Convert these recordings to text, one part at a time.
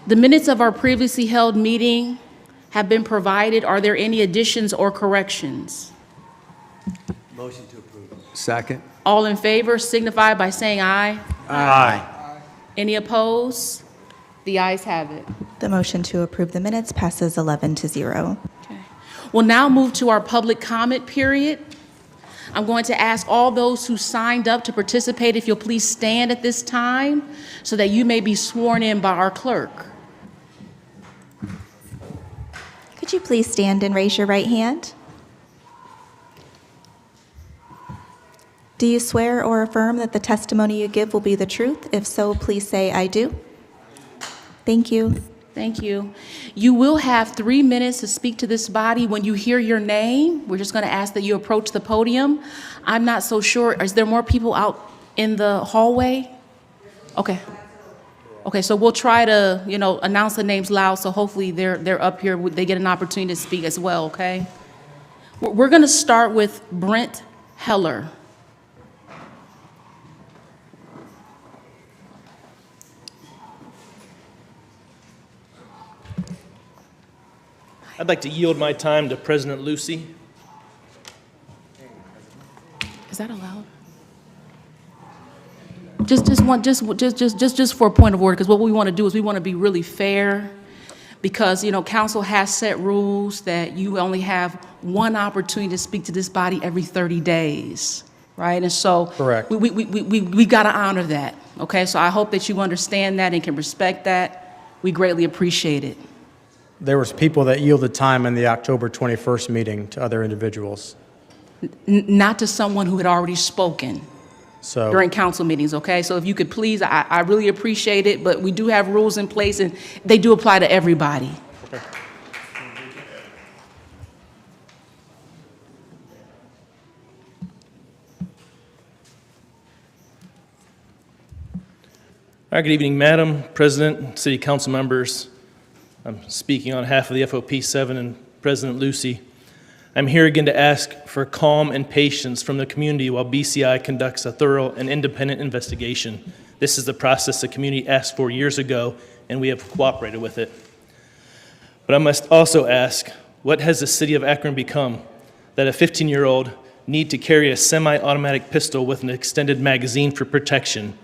The minutes of our previously held meeting have been provided. Are there any additions or corrections? Motion to approve. Second. All in favor signify by saying aye. Aye. Any opposed? The ayes have it. The motion to approve the minutes passes 11-0. Okay. We'll now move to our public comment period. I'm going to ask all those who signed up to participate if you'll please stand at this time so that you may be sworn in by our clerk. Could you please stand and raise your right hand? Do you swear or affirm that the testimony you give will be the truth? If so, please say, "I do." Thank you. Thank you. You will have 3 minutes to speak to this body. When you hear your name, we're just going to ask that you approach the podium. I'm not so sure. Is there more people out in the hallway? Okay. Okay, so we'll try to, announce the names loud, so hopefully they're up here. They get an opportunity to speak as well, okay? We're going to start with Brent Heller. I'd like to yield my time to President Lucy. Is that allowed? Just for a point of order, because what we want to do is we want to be really fair, because council has set rules that you only have one opportunity to speak to this body every 30 days, right? And so Correct. we got to honor that. Okay, so I hope that you understand that and can respect that. We greatly appreciate it. There was people that yielded time in the October 21st meeting to other individuals. Not to someone who had already spoken So during council meetings, okay? So if you could please, I really appreciate it, but we do have rules in place and they do apply to everybody. Okay. All right, good evening, Madam President, City Council members. I'm speaking on behalf of the FOP7 and President Lucy. I'm here again to ask for calm and patience from the community while BCI conducts a thorough and independent investigation. This is the process the community asked for years ago, and we have cooperated with it. But I must also ask, what has the city of Akron become that a 15-year-old need to carry a semi-automatic pistol with an extended magazine for protection?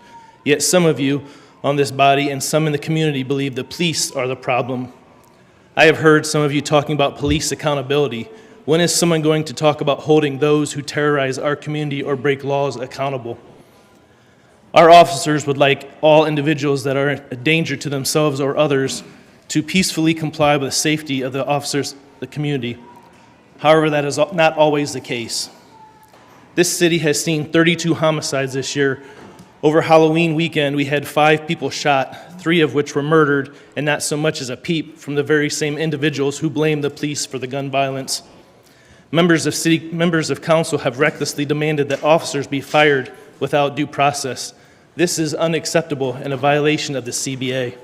Yet some of you on this body and some in the community believe the police are the problem. I have heard some of you talking about police accountability. When is someone going to talk about holding those who terrorize our community or break laws accountable? Our officers would like all individuals that are a danger to themselves or others to peacefully comply with the safety of the officers, the community. However, that is not always the case. This city has seen 32 homicides this year. Over Halloween weekend, we had 5 people shot, 3 of which were murdered, and not so much as a peep from the very same individuals who blame the police for the gun violence. Members of council have recklessly demanded that officers be fired without due process. This is unacceptable and a violation of the CBA.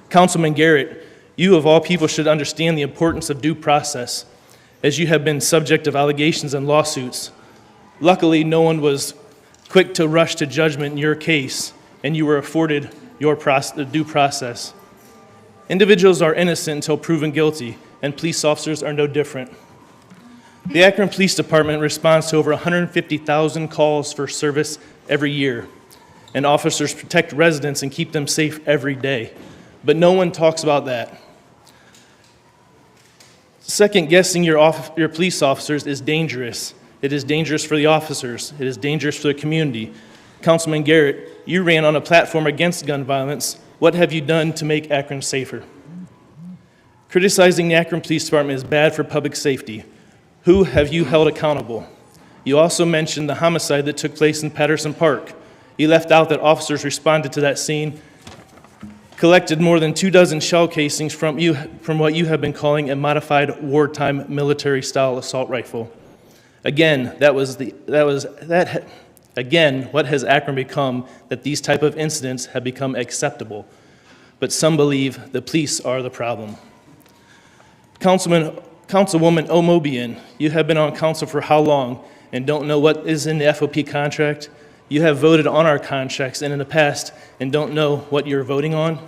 Councilman Garrett, you of all people should understand the importance of due process, as you have been subject of allegations and lawsuits. Luckily, no one was quick to rush to judgment in your case, and you were afforded your due process. Individuals are innocent until proven guilty, and police officers are no different. The Akron Police Department responds to over 150,000 calls for service every year, and officers protect residents and keep them safe every day. But no one talks about that. Second-guessing your police officers is dangerous. It is dangerous for the officers. It is dangerous for the community. Councilman Garrett, you ran on a platform against gun violence. What have you done to make Akron safer? Criticizing the Akron Police Department is bad for public safety. Who have you held accountable? You also mentioned the homicide that took place in Patterson Park. You left out that officers responded to that scene, collected more than 24 shell casings from what you have been calling a modified wartime military-style assault rifle. Again, what has Akron become that these type of incidents have become acceptable? But some believe the police are the problem. Councilwoman Omobian, you have been on council for how long and don't know what is in the FOP contract? You have voted on our contracts and in the past and don't know what you're voting on?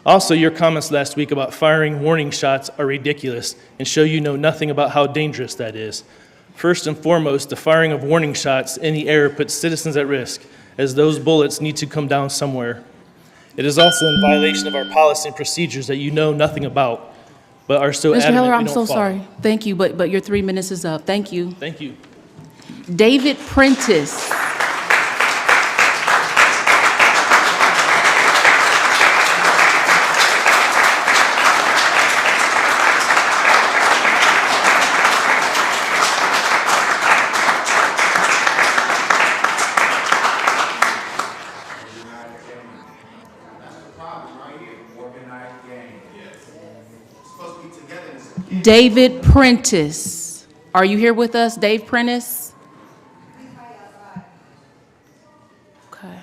Also, your comments last week about firing warning shots are ridiculous and show you know nothing about how dangerous that is. First and foremost, the firing of warning shots in the air puts citizens at risk, as those bullets need to come down somewhere. It is also in violation of our policy and procedures that you know nothing about, but are so Mr. adamant Heller, we I'm don't so follow. sorry. Thank you, but your 3 minutes is up. Thank you. Thank you. David Prentice. David Prentice. Are you here with us, Dave Prentice? Okay.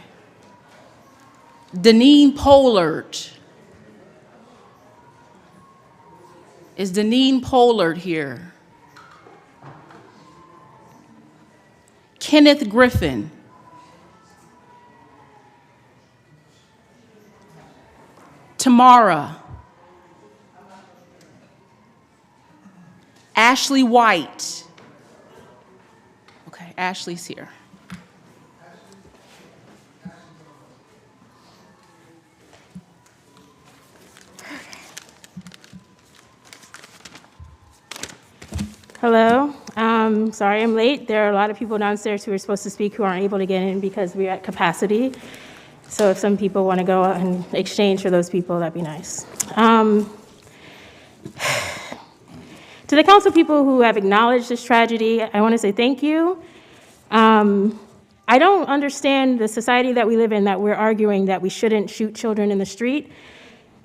Deneen Pollard. Is Deneen Pollard here? Kenneth Griffin. Tamara. Ashley White. Okay, Ashley's here. Hello. Sorry I'm late. There are a lot of people downstairs who are supposed to speak who aren't able to get in because we're at capacity. So if some people want to go and exchange for those people, that'd be nice. To the council people who have acknowledged this tragedy, I want to say thank you. I don't understand the society that we live in that we're arguing that we shouldn't shoot children in the street.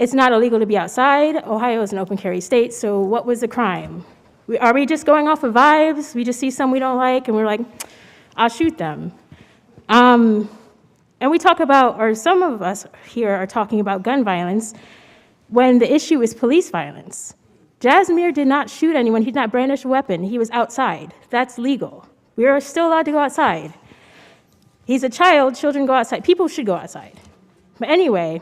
It's not illegal to be outside. Ohio is an open carry state, so what was the crime? Are we just going off of vibes? We just see some we don't like and we're like, I'll shoot them. And we talk about, or some of us here are talking about gun violence when the issue is police violence. Jasmine did not shoot anyone. He did not brandish a weapon. He was outside. That's legal. We are still allowed to go outside. He's a child. Children go outside. People should go outside. But anyway,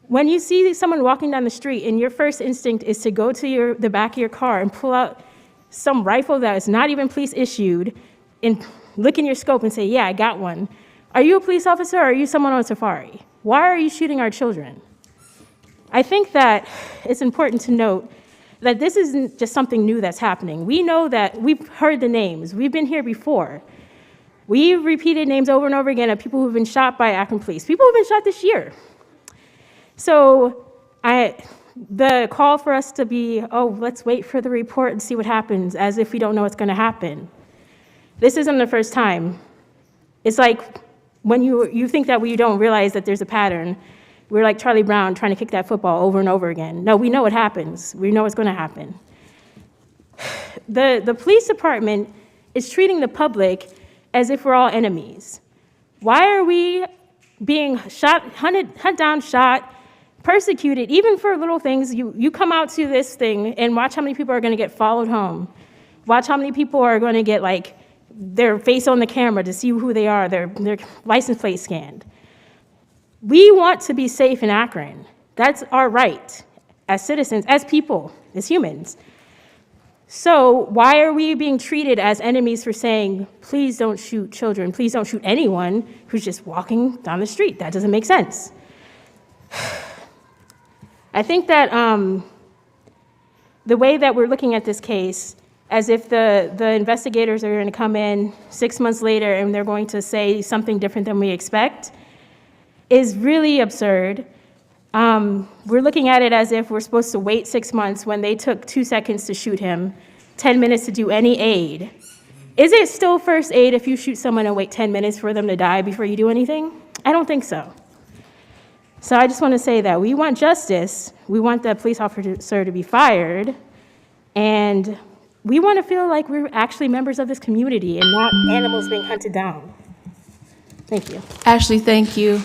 when you see someone walking down the street and your first instinct is to go to the back of your car and pull out some rifle that is not even police issued and look in your scope and say, yeah, I got one. Are you a police officer or are you someone on safari? Why are you shooting our children? I think that it's important to note that this isn't just something new that's happening. We know that we've heard the names. We've been here before. We've repeated names over and over again of people who've been shot by Akron police. People who've been shot this year. So the call for us to be, oh, let's wait for the report and see what happens, as if we don't know what's going to happen. This isn't the first time. It's like when you think that we don't realize that there's a pattern. We're like Charlie Brown trying to kick that football over and over again. No, we know what happens. We know what's going to happen. The police department is treating the public as if we're all enemies. Why are we being shot, hunt down, shot, persecuted, even for little things? You come out to this thing and watch how many people are going to get followed home. Watch how many people are going to get like their face on the camera to see who they are, their license plate scanned. We want to be safe in Akron. That's our right as citizens, as people, as humans. So why are we being treated as enemies for saying, please don't shoot children, please don't shoot anyone who's just walking down the street? That doesn't make sense. I think that the way that we're looking at this case, as if the investigators are going to come in 6 months later and they're going to say something different than we expect, is really absurd. We're looking at it as if we're supposed to wait 6 months when they took 2 seconds to shoot him, 10 minutes to do any aid. Is it still first aid if you shoot someone and wait 10 minutes for them to die before you do anything? I don't think so. So I just want to say that we want justice. We want the police officer to be fired. And we want to feel like we're actually members of this community and not animals being hunted down. Thank you. Ashley, thank you.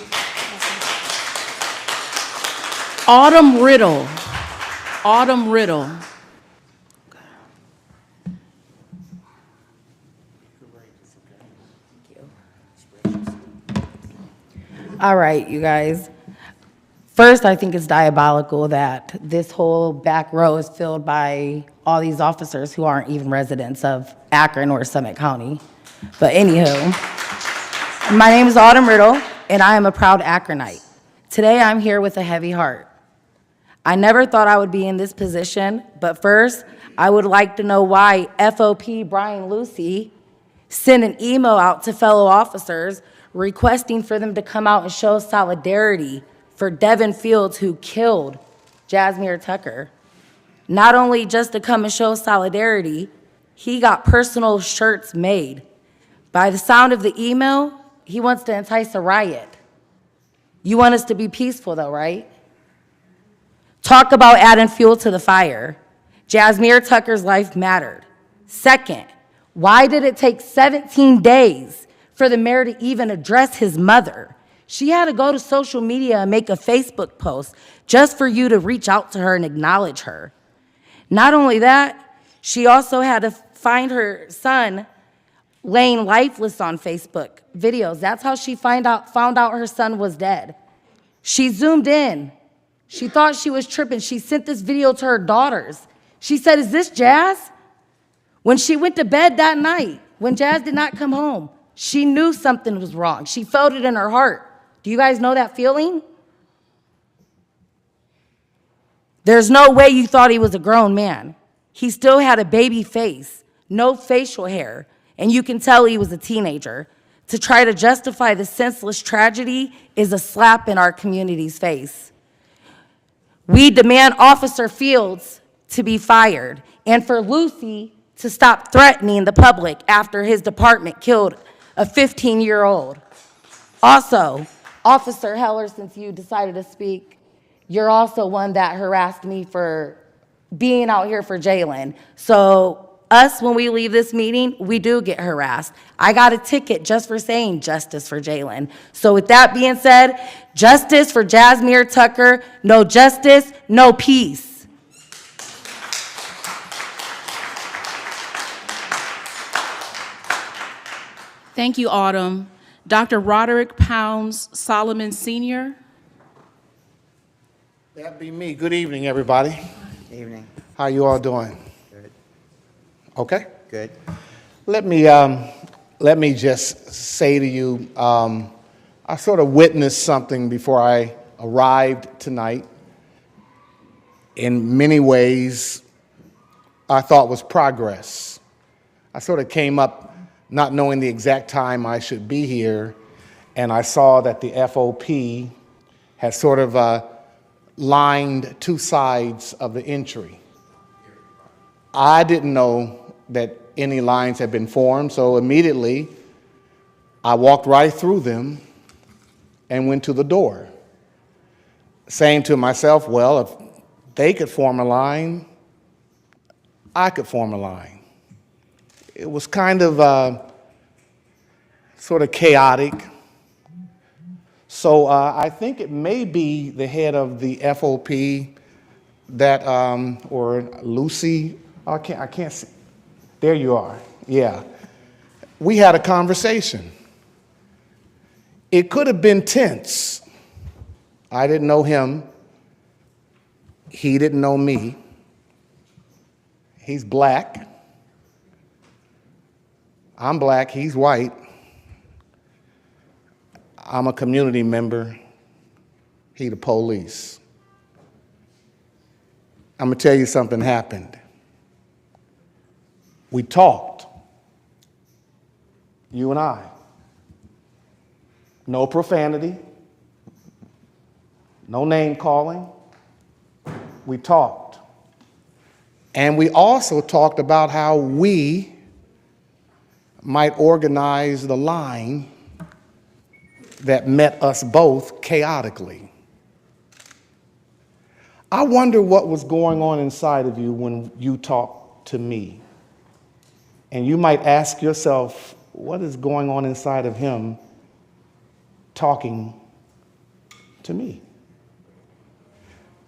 Autumn Riddle. Autumn Riddle. All right, you guys. First, I think it's diabolical that this whole back row is filled by all these officers who aren't even residents of Akron or Summit County. But anywho, my name is Autumn Riddle, and I am a proud Akronite. Today, I'm here with a heavy heart. I never thought I would be in this position, but first, I would like to know why FOP Brian Lucy sent an email out to fellow officers requesting for them to come out and show solidarity for Devin Fields, who killed Jasmine Tucker. Not only just to come and show solidarity, he got personal shirts made. By the sound of the email, he wants to entice a riot. You want us to be peaceful though, right? Talk about adding fuel to the fire. Jasmine Tucker's life mattered. Second, why did it take 17 days for the mayor to even address his mother? She had to go to social media and make a Facebook post just for you to reach out to her and acknowledge her. Not only that, she also had to find her son laying lifeless on Facebook videos. That's how she found out her son was dead. She zoomed in. She thought she was tripping. She sent this video to her daughters. She said, "Is this Jazz?" When she went to bed that night, when Jazz did not come home, she knew something was wrong. She felt it in her heart. Do you guys know that feeling? There's no way you thought he was a grown man. He still had a baby face, no facial hair, and you can tell he was a teenager. To try to justify the senseless tragedy is a slap in our community's face. We demand Officer Fields to be fired and for Lucy to stop threatening the public after his department killed a 15-year-old. Also, Officer Heller, since you decided to speak, you're also one that harassed me for being out here for Jalen. So us, when we leave this meeting, we do get harassed. I got a ticket just for saying justice for Jalen. So with that being said, justice for Jasmine Tucker. No justice, no peace. Thank you, Autumn. Dr. Roderick Pounds Solomon Sr. That'd be me. Good evening, everybody. Evening. How you all doing? Good. Okay. Good. Let me just say to you, I sort of witnessed something before I arrived tonight. In many ways, I thought was progress. I sort of came up not knowing the exact time I should be here, and I saw that the FOP had sort of lined two sides of the entry. I didn't know that any lines had been formed, so immediately I walked right through them and went to the door, saying to myself, well, if they could form a line, I could form a line. It was kind of sort of chaotic. So I think it may be the head of the FOP that, or Lucy, I can't see. There you are, yeah. We had a conversation. It could have been tense. I didn't know him. He didn't know me. He's black. I'm black, he's white. I'm a community member, he the police. I'm gonna tell you something happened. We talked, you and I. No profanity, no name calling. We talked. And we also talked about how we might organize the line that met us both chaotically. I wonder what was going on inside of you when you talked to me. And you might ask yourself, what is going on inside of him talking to me?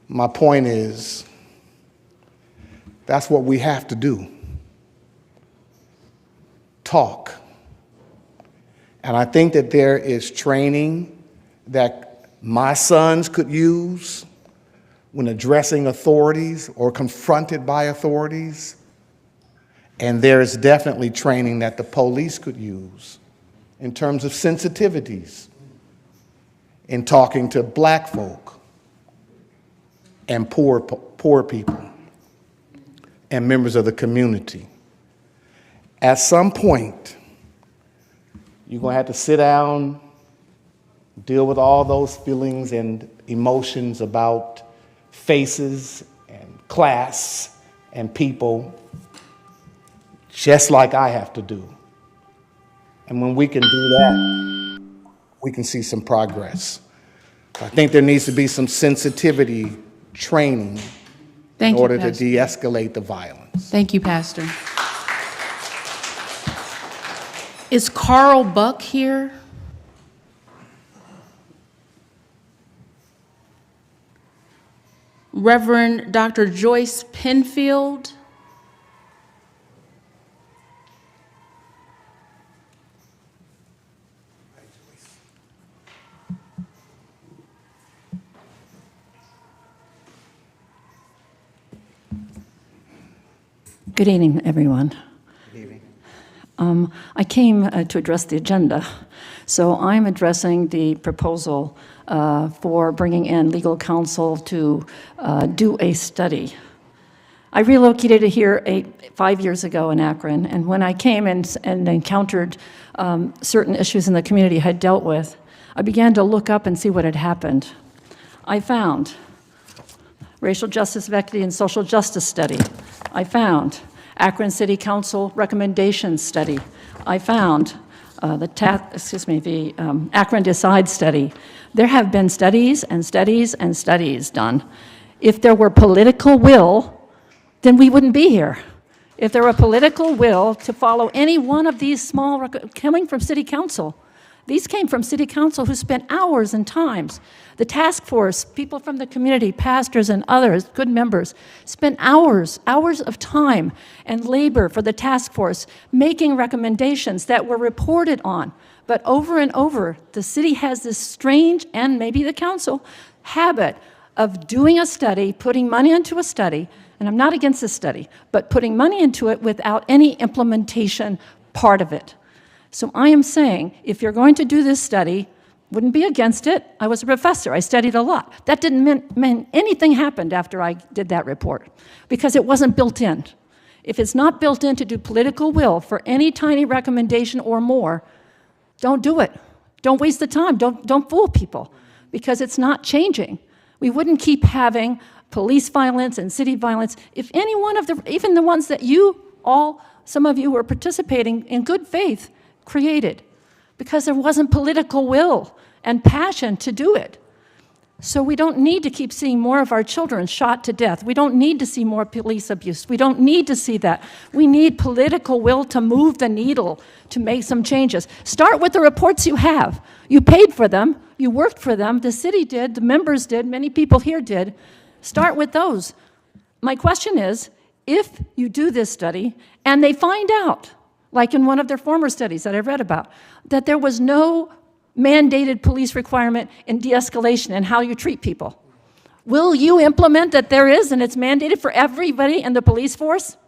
My point is, that's what we have to do. Talk. And I think that there is training that my sons could use when addressing authorities or confronted by authorities. And there is definitely training that the police could use in terms of sensitivities in talking to Black folk and poor people and members of the community. At some point, you're going to have to sit down, deal with all those feelings and emotions about faces and class and people, just like I have to do. And when we can do that, we can see some progress. I think there needs to be some sensitivity training Thank in you, order to Pastor. de-escalate the violence. Thank you, Pastor. Is Carl Buck here? Reverend Dr. Joyce Penfield? Good evening, everyone. Good evening. I came to address the agenda. So I'm addressing the proposal for bringing in legal counsel to do a study. I relocated here 5 years ago in Akron, and when I came and encountered certain issues in the community I had dealt with, I began to look up and see what had happened. I found Racial Justice, Equity, and Social Justice Study. I found Akron City Council Recommendations Study. I found the Akron Decide Study. There have been studies and studies and studies done. If there were political will, then we wouldn't be here. If there were political will to follow any one of these small, coming from City Council, these came from City Council who spent hours and times. The task force, people from the community, pastors and others, good members, spent hours of time and labor for the task force making recommendations that were reported on. But over and over, the city has this strange, and maybe the council, habit of doing a study, putting money into a study, and I'm not against this study, but putting money into it without any implementation part of it. So I am saying, if you're going to do this study, wouldn't be against it. I was a professor. I studied a lot. That didn't mean anything happened after I did that report because it wasn't built in. If it's not built in to do political will for any tiny recommendation or more, don't do it. Don't waste the time. Don't fool people because it's not changing. We wouldn't keep having police violence and city violence if any one of even the ones that some of you were participating in good faith, created, because there wasn't political will and passion to do it. So we don't need to keep seeing more of our children shot to death. We don't need to see more police abuse. We don't need to see that. We need political will to move the needle, to make some changes. Start with the reports you have. You paid for them. You worked for them. The city did. The members did. Many people here did. Start with those. My question is, if you do this study and they find out, like in one of their former studies that I've read about, that there was no mandated police requirement in de-escalation and how you treat people. Will you implement that there is and it's mandated for everybody in the police force?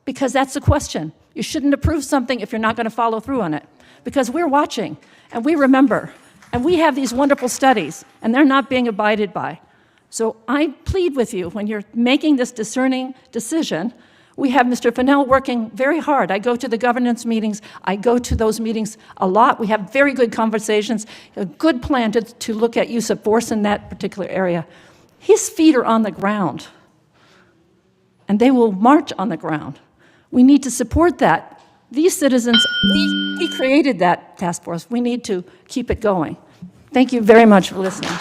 Because that's the question. You shouldn't approve something if you're not going to follow through on it. Because we're watching and we remember and we have these wonderful studies and they're not being abided by. So I plead with you when you're making this discerning decision. We have Mr. Fennell working very hard. I go to the governance meetings. I go to those meetings a lot. We have very good conversations, a good plan to look at use of force in that particular area. His feet are on the ground, and they will march on the ground. We need to support that. These citizens, he created that task force. We need to keep it going. Thank you very much for listening.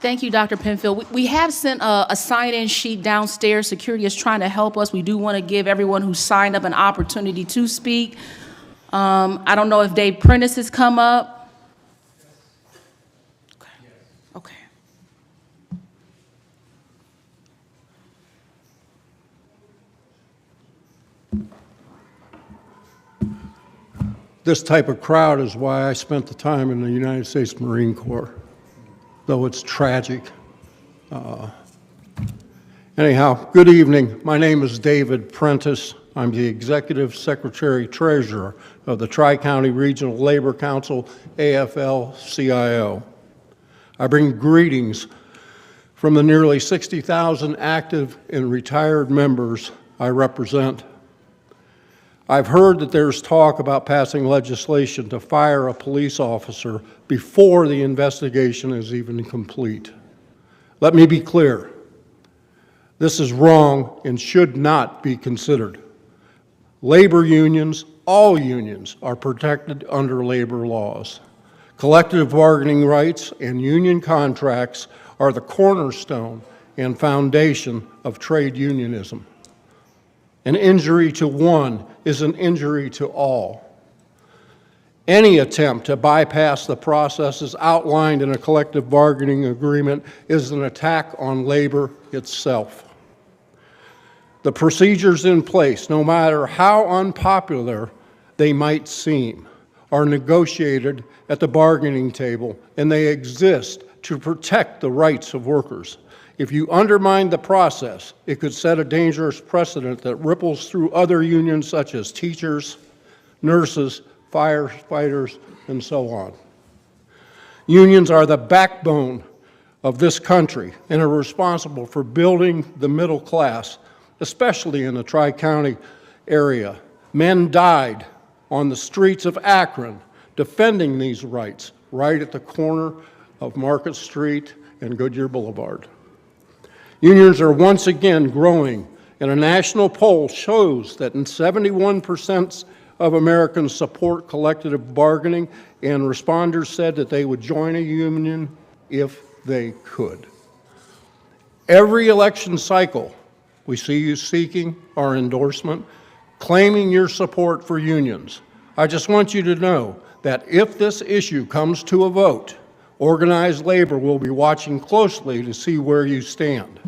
Thank you, Dr. Penfield. We have sent a sign-in sheet downstairs. Security is trying to help us. We do want to give everyone who signed up an opportunity to speak. I don't know if Dave Prentice has come up. Okay. this type of crowd is why I spent the time in the United States Marine Corps, though it's tragic. Anyhow, good evening. My name is David Prentice. I'm the Executive Secretary Treasurer of the Tri-County Regional Labor Council, AFL-CIO. I bring greetings from the nearly 60,000 active and retired members I represent. I've heard that there's talk about passing legislation to fire a police officer before the investigation is even complete. Let me be clear. This is wrong and should not be considered. Labor unions, all unions, are protected under labor laws. Collective bargaining rights and union contracts are the cornerstone and foundation of trade unionism. An injury to one is an injury to all. Any attempt to bypass the processes outlined in a collective bargaining agreement is an attack on labor itself. The procedures in place, no matter how unpopular they might seem, are negotiated at the bargaining table, and they exist to protect the rights of workers. If you undermine the process, it could set a dangerous precedent that ripples through other unions such as teachers, nurses, firefighters, and so on. Unions are the backbone of this country and are responsible for building the middle class, especially in the Tri-County area. Men died on the streets of Akron defending these rights right at the corner of Market Street and Goodyear Boulevard. Unions are once again growing, and a national poll shows that 71% of Americans support collective bargaining, and responders said that they would join a union if they could. Every election cycle, we see you seeking our endorsement, claiming your support for unions. I just want you to know that if this issue comes to a vote, organized labor will be watching closely to see where you stand.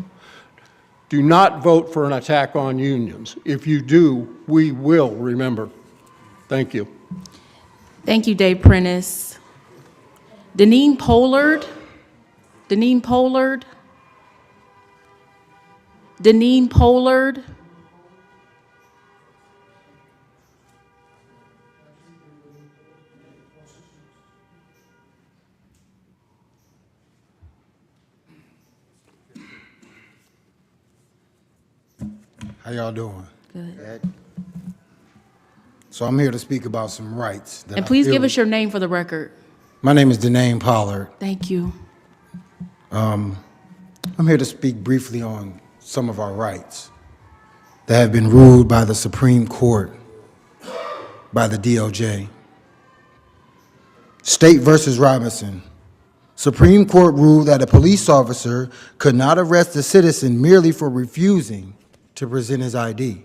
Do not vote for an attack on unions. If you do, we will remember. Thank you. Thank you, Dave Prentice. Deneen Pollard. Deneen Pollard. Deneen Pollard. How y'all doing? Good. So I'm here to speak about some rights. And please give us your name for the record. My name is Deneen Pollard. Thank you. I'm here to speak briefly on some of our rights that have been ruled by the Supreme Court, by the DOJ. State versus Robinson. Supreme Court ruled that a police officer could not arrest a citizen merely for refusing to present his ID.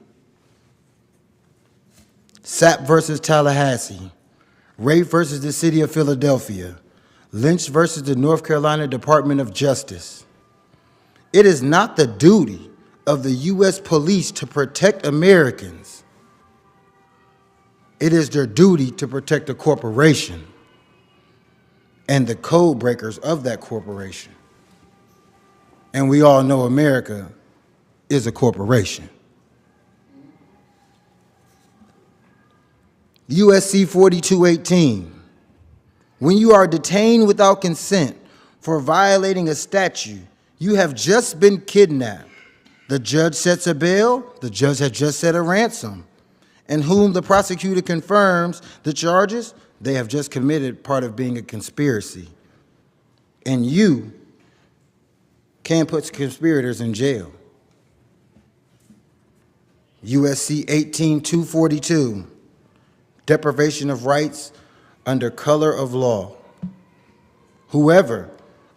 Sapp versus Tallahassee. Rafe versus the City of Philadelphia. Lynch versus the North Carolina Department of Justice. It is not the duty of the U.S. police to protect Americans. It is their duty to protect a corporation and the code breakers of that corporation. And we all know America is a corporation. USC 4218. When you are detained without consent for violating a statute, you have just been kidnapped. The judge sets a bail, the judge has just set a ransom, and whom the prosecutor confirms the charges, they have just committed part of being a conspiracy. And you can't put conspirators in jail. USC 18242, deprivation of rights under color of law. Whoever,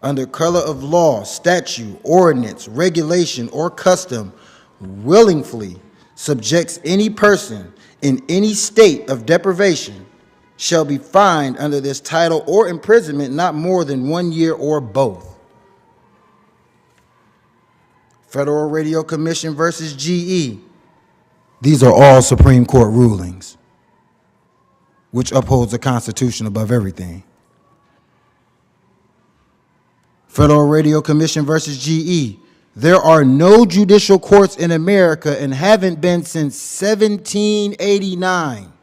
under color of law, statute, ordinance, regulation, or custom, willingly subjects any person in any state of deprivation shall be fined under this title or imprisonment not more than 1 year or both. Federal Radio Commission versus GE. These are all Supreme Court rulings. which upholds the Constitution above everything. Federal Radio Commission versus GE. There are no judicial courts in America and haven't been since 1789.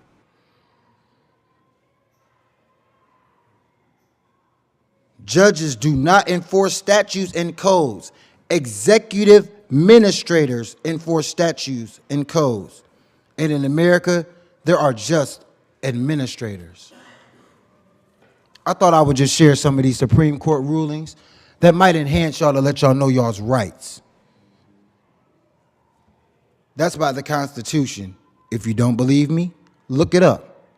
Judges do not enforce statutes and codes. Executive administrators enforce statutes and codes. And in America, there are just administrators. I thought I would just share some of these Supreme Court rulings that might enhance y'all to let y'all know y'all's rights. That's by the Constitution. If you don't believe me, look it up.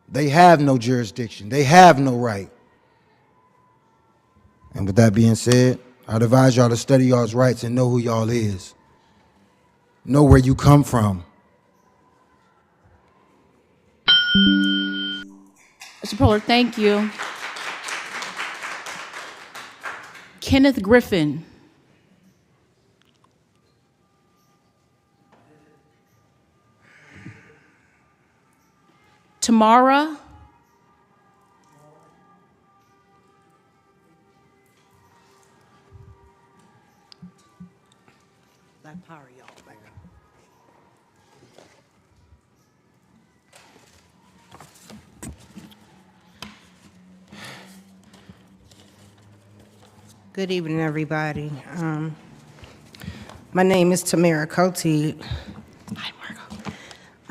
They have no jurisdiction. They have no right. And with that being said, I'd advise y'all to study y'all's rights and know who y'all is. Know where you come from. Mr. Pollard, thank you. Kenneth Griffin. Tamara. Good evening, everybody. My name is Tamara Cote. Hi,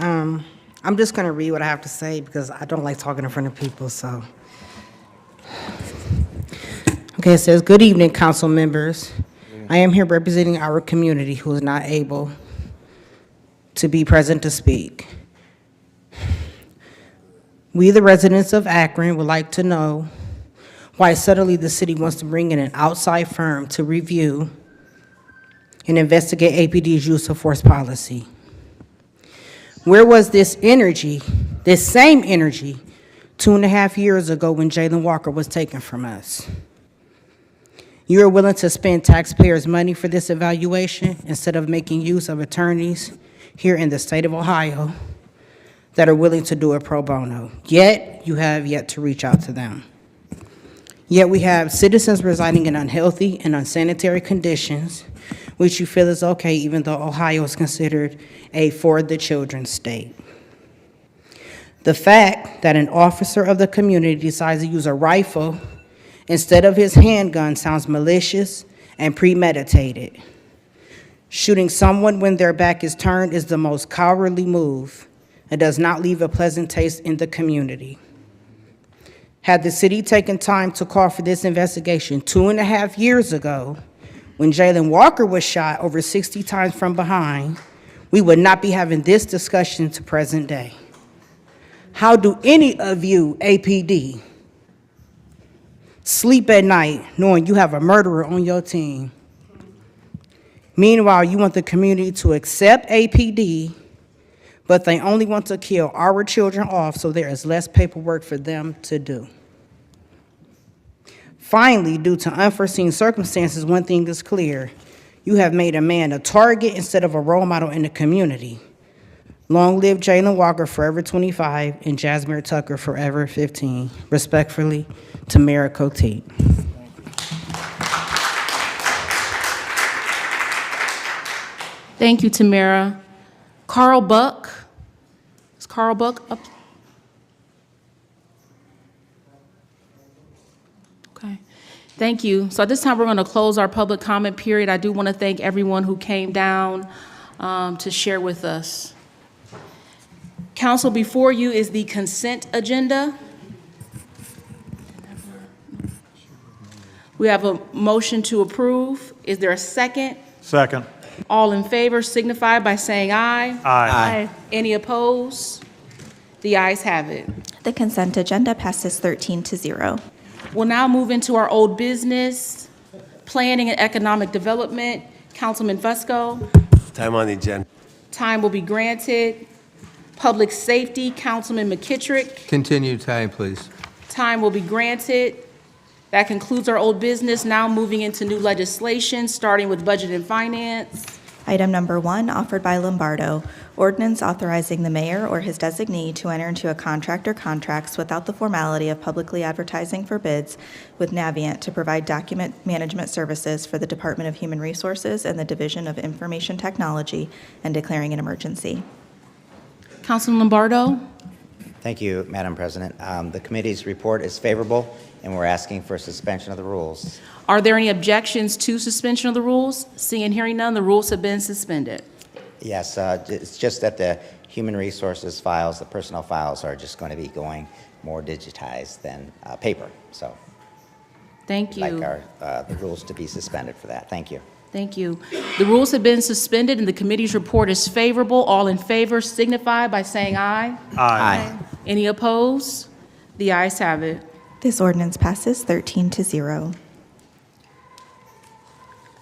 Margo. I'm just going to read what I have to say because I don't like talking in front of people, so. Okay, it says, good evening, council members. I am here representing our community who is not able to be present to speak. We, the residents of Akron, would like to know why suddenly the city wants to bring in an outside firm to review and investigate APD's use of force policy. Where was this energy, this same energy, 2.5 years ago when Jayland Walker was taken from us? You are willing to spend taxpayers' money for this evaluation instead of making use of attorneys here in the state of Ohio that are willing to do it pro bono. Yet, you have yet to reach out to them. Yet we have citizens residing in unhealthy and unsanitary conditions, which you feel is okay even though Ohio is considered a for the children state. The fact that an officer of the community decides to use a rifle instead of his handgun sounds malicious and premeditated. Shooting someone when their back is turned is the most cowardly move and does not leave a pleasant taste in the community. Had the city taken time to call for this investigation 2.5 years ago, when Jayland Walker was shot over 60 times from behind, we would not be having this discussion to present day. How do any of you, APD, sleep at night knowing you have a murderer on your team? Meanwhile, you want the community to accept APD, but they only want to kill our children off so there is less paperwork for them to do. Finally, due to unforeseen circumstances, one thing is clear. You have made a man a target instead of a role model in the community. Long live Jayland Walker, forever 25, and Jasmine Tucker, forever 15. Respectfully, Tamara Cote. Thank you, Tamara. Carl Buck. Is Carl Buck up? Okay. Thank you. So at this time, we're going to close our public comment period. I do want to thank everyone who came down to share with us. Council, before you is the consent agenda. We have a motion to approve. Is there a second? Second. All in favor signify by saying aye. Aye. Any opposed? The ayes have it. The consent agenda passes 13-0. We'll now move into our old business, planning and economic development. Councilman Fusco. Time on the agenda. Time will be granted. Public safety, Councilman McKittrick. Continue time, please. Time will be granted. That concludes our old business. Now moving into new legislation, starting with budget and finance. Item number 1, offered by Lombardo, ordinance authorizing the mayor or his designee to enter into a contract or contracts without the formality of publicly advertising for bids with Navient to provide document management services for the Department of Human Resources and the Division of Information Technology and declaring an emergency. Councilman Lombardo? Thank you, Madam President. The committee's report is favorable, and we're asking for suspension of the rules. Are there any objections to suspension of the rules? Seeing and hearing none, the rules have been suspended. Yes, it's just that the human resources files, the personnel files, are just going to be going more digitized than paper. So Thank I'd you. like the rules to be suspended for that. Thank you. Thank you. The rules have been suspended, and the committee's report is favorable. All in favor signify by saying aye. Aye. Any opposed? The ayes have it. This ordinance passes 13-0.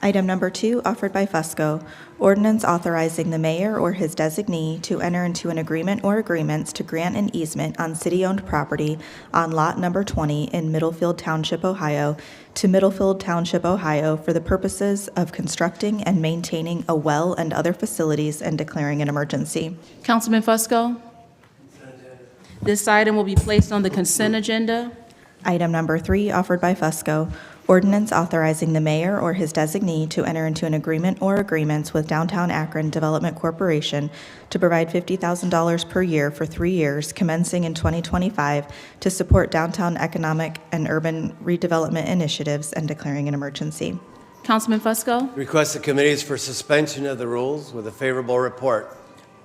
Item number 2, offered by Fusco, ordinance authorizing the mayor or his designee to enter into an agreement or agreements to grant an easement on city-owned property on lot number 20 in Middlefield Township, Ohio, to Middlefield Township, Ohio, for the purposes of constructing and maintaining a well and other facilities and declaring an emergency. Councilman Fusco? This item will be placed on the consent agenda. Item number 3, offered by Fusco, ordinance authorizing the mayor or his designee to enter into an agreement or agreements with Downtown Akron Development Corporation to provide $50,000 per year for 3 years, commencing in 2025, to support downtown economic and urban redevelopment initiatives and declaring an emergency. Councilman Fusco? Request the committees for suspension of the rules with a favorable report.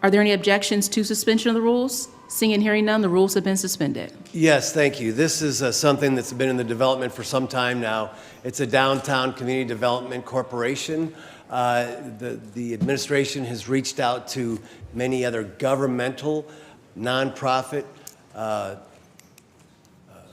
Are there any objections to suspension of the rules? Seeing and hearing none, the rules have been suspended. Yes, thank you. This is something that's been in the development for some time now. It's a downtown community development corporation. The administration has reached out to many other governmental, nonprofit,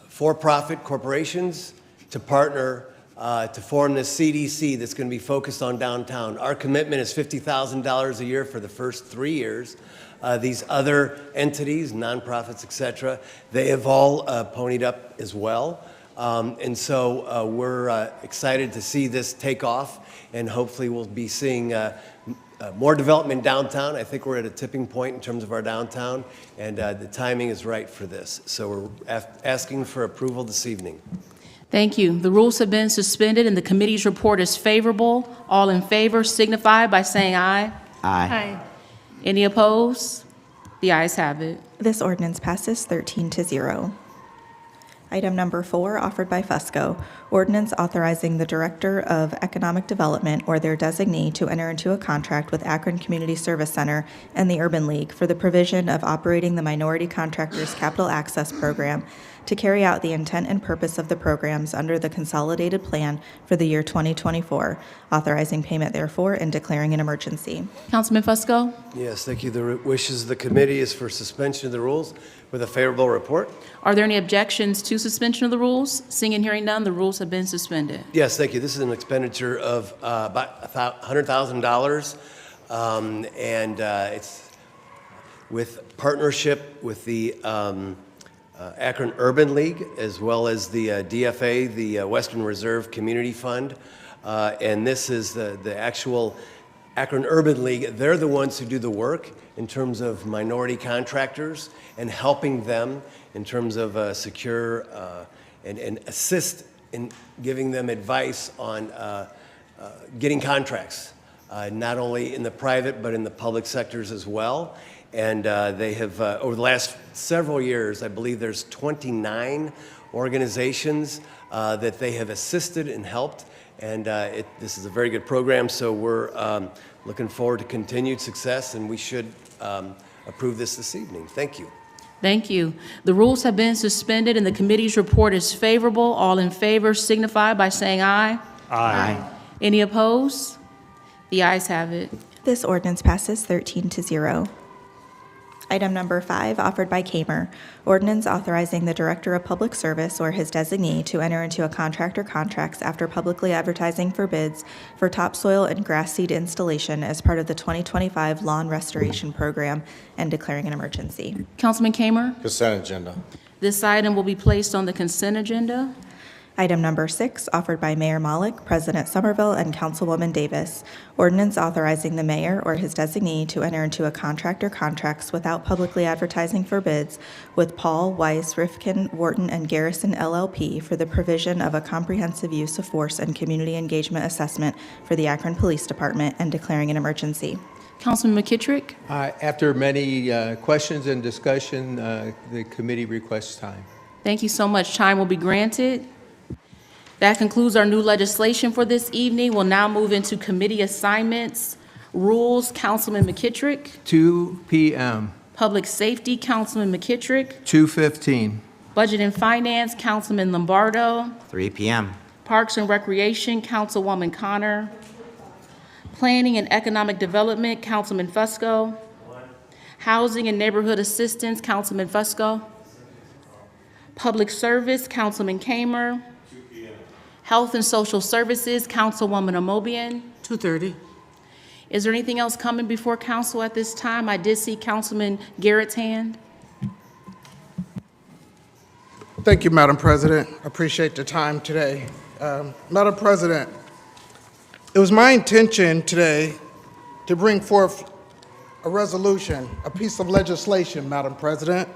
for-profit corporations to partner to form this CDC that's going to be focused on downtown. Our commitment is $50,000 a year for the first 3 years. These other entities, nonprofits, et cetera, they have all ponied up as well. And so we're excited to see this take off, and hopefully we'll be seeing more development downtown. I think we're at a tipping point in terms of our downtown, and the timing is right for this. So we're asking for approval this evening. Thank you. The rules have been suspended, and the committee's report is favorable. All in favor signify by saying aye. Aye. Any opposed? The ayes have it. This ordinance passes 13-0. Item number 4, offered by Fusco, ordinance authorizing the Director of Economic Development or their designee to enter into a contract with Akron Community Service Center and the Urban League for the provision of operating the Minority Contractors Capital Access Program to carry out the intent and purpose of the programs under the consolidated plan for the year 2024, authorizing payment therefore and declaring an emergency. Councilman Fusco? Yes, thank you. The wishes of the committee is for suspension of the rules with a favorable report. Are there any objections to suspension of the rules? Seeing and hearing none, the rules have been suspended. Yes, thank you. This is an expenditure of about $100,000, and it's with partnership with the Akron Urban League, as well as the DFA, the Western Reserve Community Fund. And this is the actual Akron Urban League. They're the ones who do the work in terms of minority contractors and helping them in terms of secure and assist in giving them advice on getting contracts, not only in the private but in the public sectors as well. And they have, over the last several years, I believe there's 29 organizations that they have assisted and helped. And this is a very good program, so we're looking forward to continued success, and we should approve this evening. Thank you. Thank you. The rules have been suspended, and the committee's report is favorable. All in favor signify by saying aye. Aye. Any opposed? The ayes have it. This ordinance passes 13-0. Item number 5, offered by Kamer, ordinance authorizing the Director of Public Service or his designee to enter into a contract or contracts after publicly advertising for bids for topsoil and grass seed installation as part of the 2025 Lawn Restoration Program and declaring an emergency. Councilman Kamer? Consent agenda. This item will be placed on the consent agenda. Item number 6, offered by Mayor Malik, President Somerville, and Councilwoman Davis. Ordinance authorizing the mayor or his designee to enter into a contract or contracts without publicly advertising for bids with Paul, Weiss, Rifkin, Wharton, and Garrison LLP for the provision of a comprehensive use of force and community engagement assessment for the Akron Police Department and declaring an emergency. Councilman McKittrick? After many questions and discussion, the committee requests time. Thank you so much. Time will be granted. That concludes our new legislation for this evening. We'll now move into committee assignments. Rules, Councilman McKittrick. 2 p.m. Public Safety, Councilman McKittrick. 2:15. Budget and Finance, Councilman Lombardo. 3 p.m. Parks and Recreation, Councilwoman Connor. Planning and Economic Development, Councilman Fusco. Housing and Neighborhood Assistance, Councilman Fusco. Public Service, Councilman Kamer. Health and Social Services, Councilwoman Amobian. 2:30. Is there anything else coming before council at this time? I did see Councilman Garrett's hand. Thank you, Madam President. Appreciate the time today. Madam President, it was my intention today to bring forth a resolution, a piece of legislation, Madam President.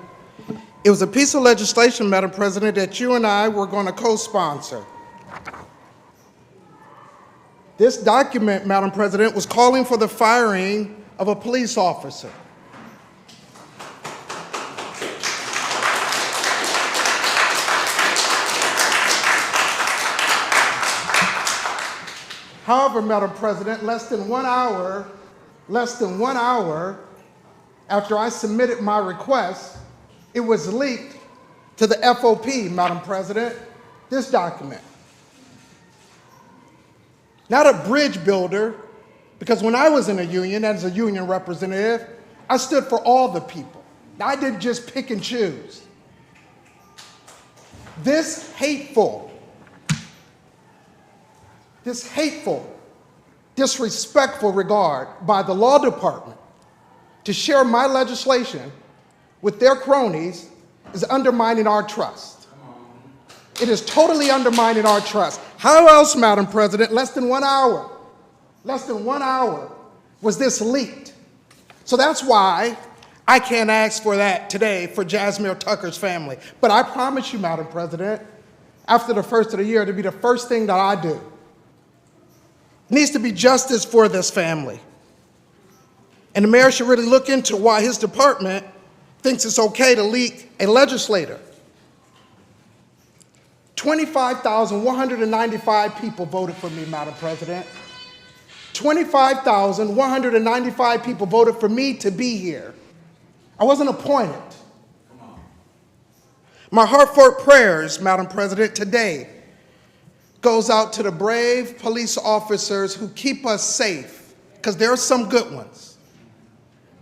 It was a piece of legislation, Madam President, that you and I were going to co-sponsor. This document, Madam President, was calling for the firing of a police officer. However, Madam President, less than one hour after I submitted my request, it was leaked to the FOP, Madam President, this document. Not a bridge builder, because when I was in a union, as a union representative, I stood for all the people. I didn't just pick and choose. This hateful, disrespectful regard by the law department to share my legislation with their cronies is undermining our trust. It is totally undermining our trust. How else, Madam President, less than 1 hour was this leaked? So that's why I can't ask for that today for Jasmine Tucker's family. But I promise you, Madam President, after the first of the year, to be the first thing that I do. It needs to be justice for this family. And the mayor should really look into why his department thinks it's okay to leak a legislator. 25,195 people voted for me, Madam President. 25,195 people voted for me to be here. I wasn't appointed. My heartfelt prayers, Madam President, today goes out to the brave police officers who keep us safe, because there are some good ones.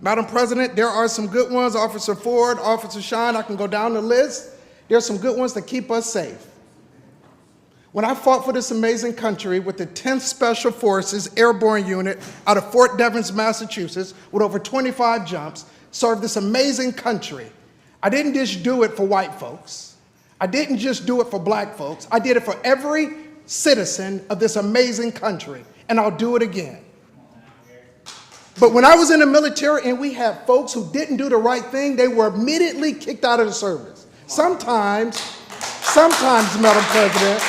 Madam President, there are some good ones. Officer Ford, Officer Shine, I can go down the list. There are some good ones that keep us safe. When I fought for this amazing country with the 10th Special Forces Airborne Unit out of Fort Devens, Massachusetts, with over 25 jumps, served this amazing country, I didn't just do it for white folks. I didn't just do it for black folks. I did it for every citizen of this amazing country, and I'll do it again. But when I was in the military and we had folks who didn't do the right thing, they were immediately kicked out of the service. Sometimes, Madam President,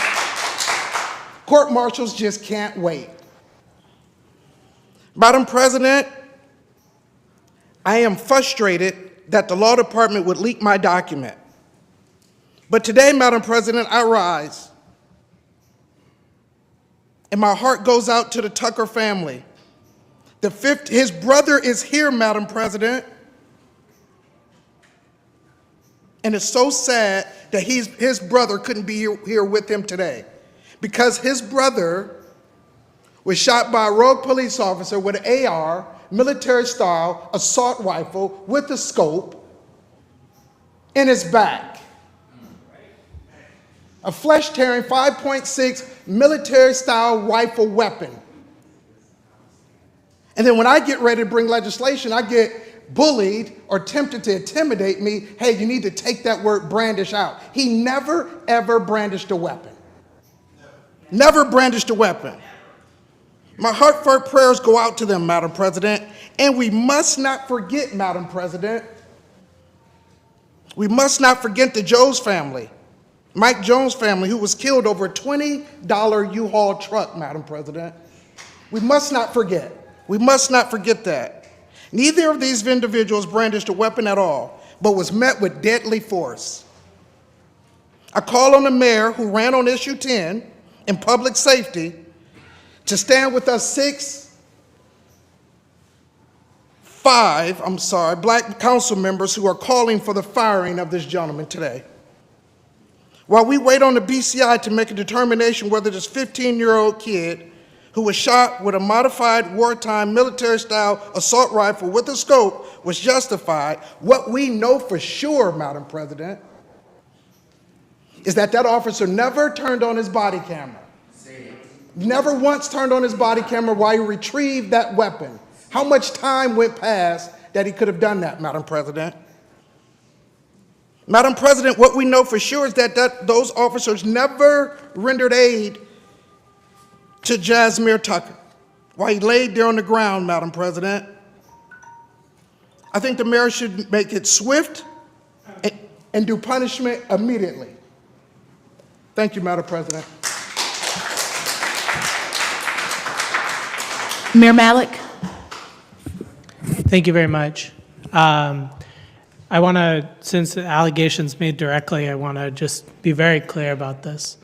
court-martials just can't wait. Madam President, I am frustrated that the law department would leak my document. But today, Madam President, I rise, and my heart goes out to the Tucker family. His brother is here, Madam President, and it's so sad that his brother couldn't be here with him today, because his brother was shot by a rogue police officer with an AR, military-style assault rifle with a scope in his back. A flesh-tearing 5.6 military-style rifle weapon. And then when I get ready to bring legislation, I get bullied or tempted to intimidate me. Hey, you need to take that word brandish out. He never, ever brandished a weapon. never brandished a weapon. My heartfelt prayers go out to them, Madam President, and we must not forget, Madam President, we must not forget the Jones family, Mike Jones family, who was killed over a $20 U-Haul truck, Madam President. We must not forget. We must not forget that. Neither of these individuals brandished a weapon at all, but was met with deadly force. I call on the mayor who ran on issue 10 in public safety to stand with us five black council members who are calling for the firing of this gentleman today. While we wait on the BCI to make a determination whether this 15-year-old kid who was shot with a modified wartime military-style assault rifle with a scope was justified, what we know for sure, Madam President, is that that officer never turned on his body camera. Never once turned on his body camera while he retrieved that weapon. How much time went past that he could have done that, Madam President? Madam President, what we know for sure is that those officers never rendered aid to Jasmine Tucker while he laid there on the ground, Madam President. I think the mayor should make it swift and do punishment immediately. Thank you, Madam President. Mayor Malik. Thank you very much. I want to, since the allegations made directly, I want to just be very clear about this.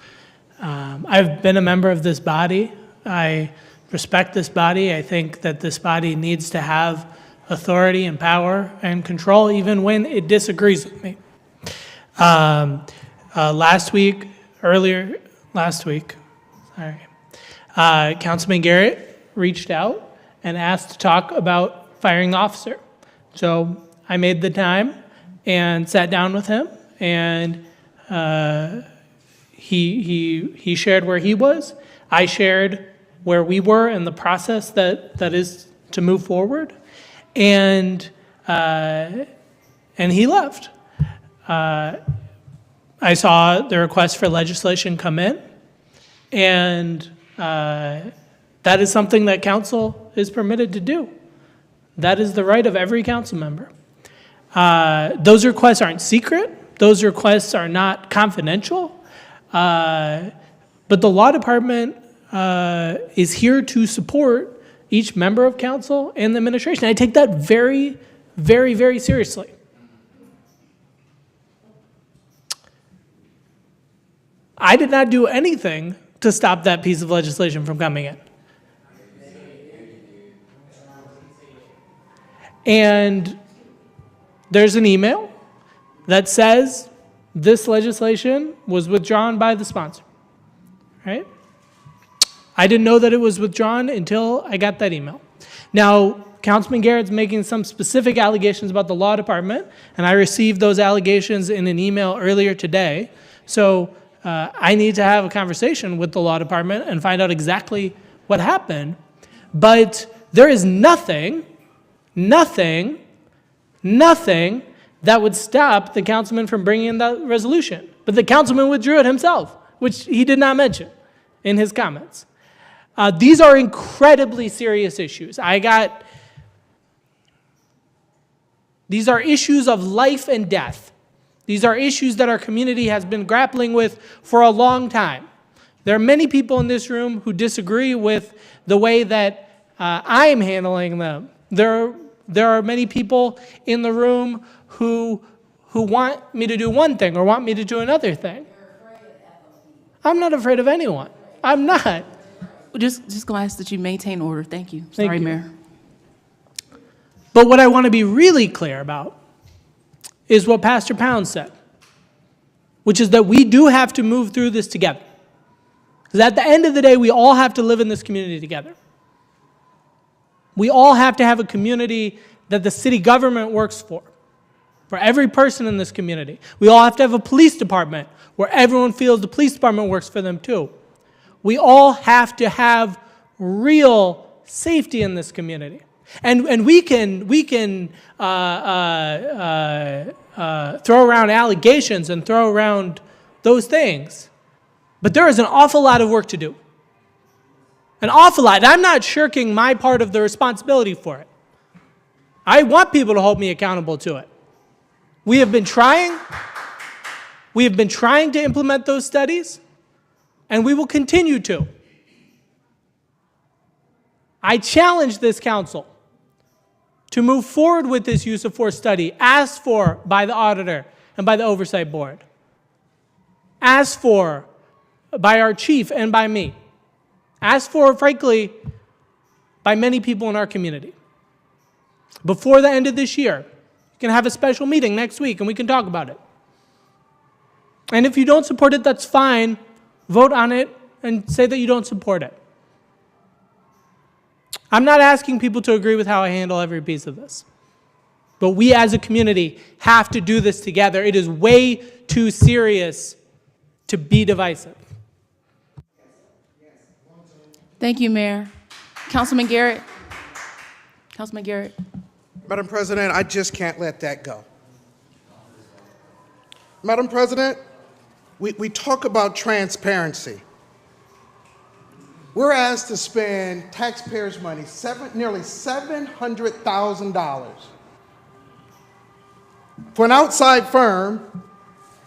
I've been a member of this body. I respect this body. I think that this body needs to have authority and power and control even when it disagrees with me. Last week, Councilman Garrett reached out and asked to talk about firing the officer. So I made the time and sat down with him, and he shared where he was. I shared where we were in the process that is to move forward, and he left. I saw the request for legislation come in, and that is something that council is permitted to do. That is the right of every council member. Those requests aren't secret. Those requests are not confidential. But the law department is here to support each member of council and the administration. I take that very, very, very seriously. I did not do anything to stop that piece of legislation from coming in. And there's an email that says this legislation was withdrawn by the sponsor, right? I didn't know that it was withdrawn until I got that email. Now, Councilman Garrett's making some specific allegations about the law department, and I received those allegations in an email earlier today. So I need to have a conversation with the law department and find out exactly what happened. But there is nothing that would stop the councilman from bringing in that resolution. But the councilman withdrew it himself, which he did not mention in his comments. These are incredibly serious issues. These are issues of life and death. These are issues that our community has been grappling with for a long time. There are many people in this room who disagree with the way that I am handling them. There are many people in the room who want me to do one thing or want me to do another thing. I'm not afraid of anyone. I'm not. Just gonna ask that you maintain order. Thank you. Thank Sorry, you. Mayor. But what I want to be really clear about is what Pastor Pound said, which is that we do have to move through this together. Because at the end of the day, we all have to live in this community together. We all have to have a community that the city government works for every person in this community. We all have to have a police department where everyone feels the police department works for them too. We all have to have real safety in this community. And we can throw around allegations and throw around those things. But there is an awful lot of work to do. An awful lot. And I'm not shirking my part of the responsibility for it. I want people to hold me accountable to it. We have been trying. We have been trying to implement those studies, and we will continue to. I challenge this council to move forward with this use of force study asked for by the auditor and by the oversight board, asked for by our chief and by me, asked for, frankly, by many people in our community. Before the end of this year, you can have a special meeting next week and we can talk about it. And if you don't support it, that's fine. Vote on it and say that you don't support it. I'm not asking people to agree with how I handle every piece of this. But we as a community have to do this together. It is way too serious to be divisive. Thank you, Mayor. Councilman Garrett. Councilman Garrett. Madam President, I just can't let that go. Madam President, we talk about transparency. We're asked to spend taxpayers' money, nearly $700,000 for an outside firm,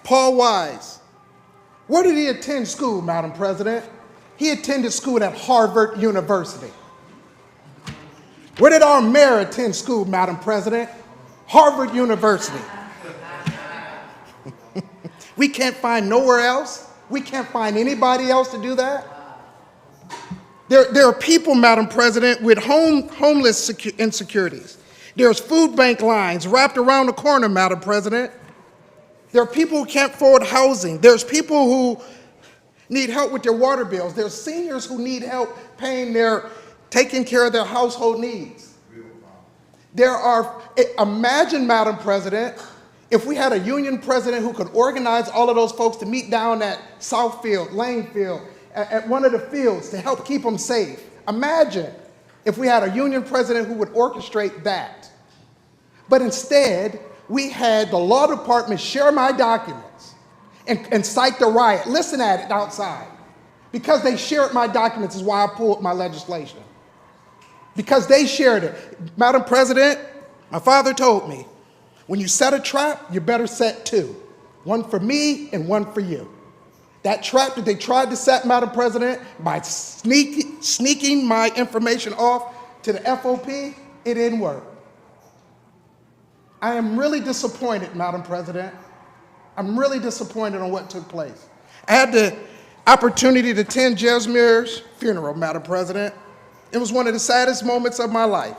Paul Wise. Where did he attend school, Madam President? He attended school at Harvard University. Where did our mayor attend school, Madam President? Harvard University. We can't find nowhere else. We can't find anybody else to do that. There are people, Madam President, with homeless insecurities. There's food bank lines wrapped around the corner, Madam President. There are people who can't afford housing. There's people who need help with their water bills. There's seniors who need help taking care of their household needs. Imagine, Madam President, if we had a union president who could organize all of those folks to meet down at Southfield, Lanefield, at one of the fields to help keep them safe. Imagine if we had a union president who would orchestrate that. But instead, we had the law department share my documents and cite the riot. Listen at it outside. Because they shared my documents is why I pulled my legislation. Because they shared it. Madam President, my father told me, when you set a trap, you better set two. One for me and one for you. That trap that they tried to set, Madam President, by sneaking my information off to the FOP, it didn't work. I am really disappointed, Madam President. I'm really disappointed on what took place. I had the opportunity to attend Jesmir's funeral, Madam President. It was one of the saddest moments of my life.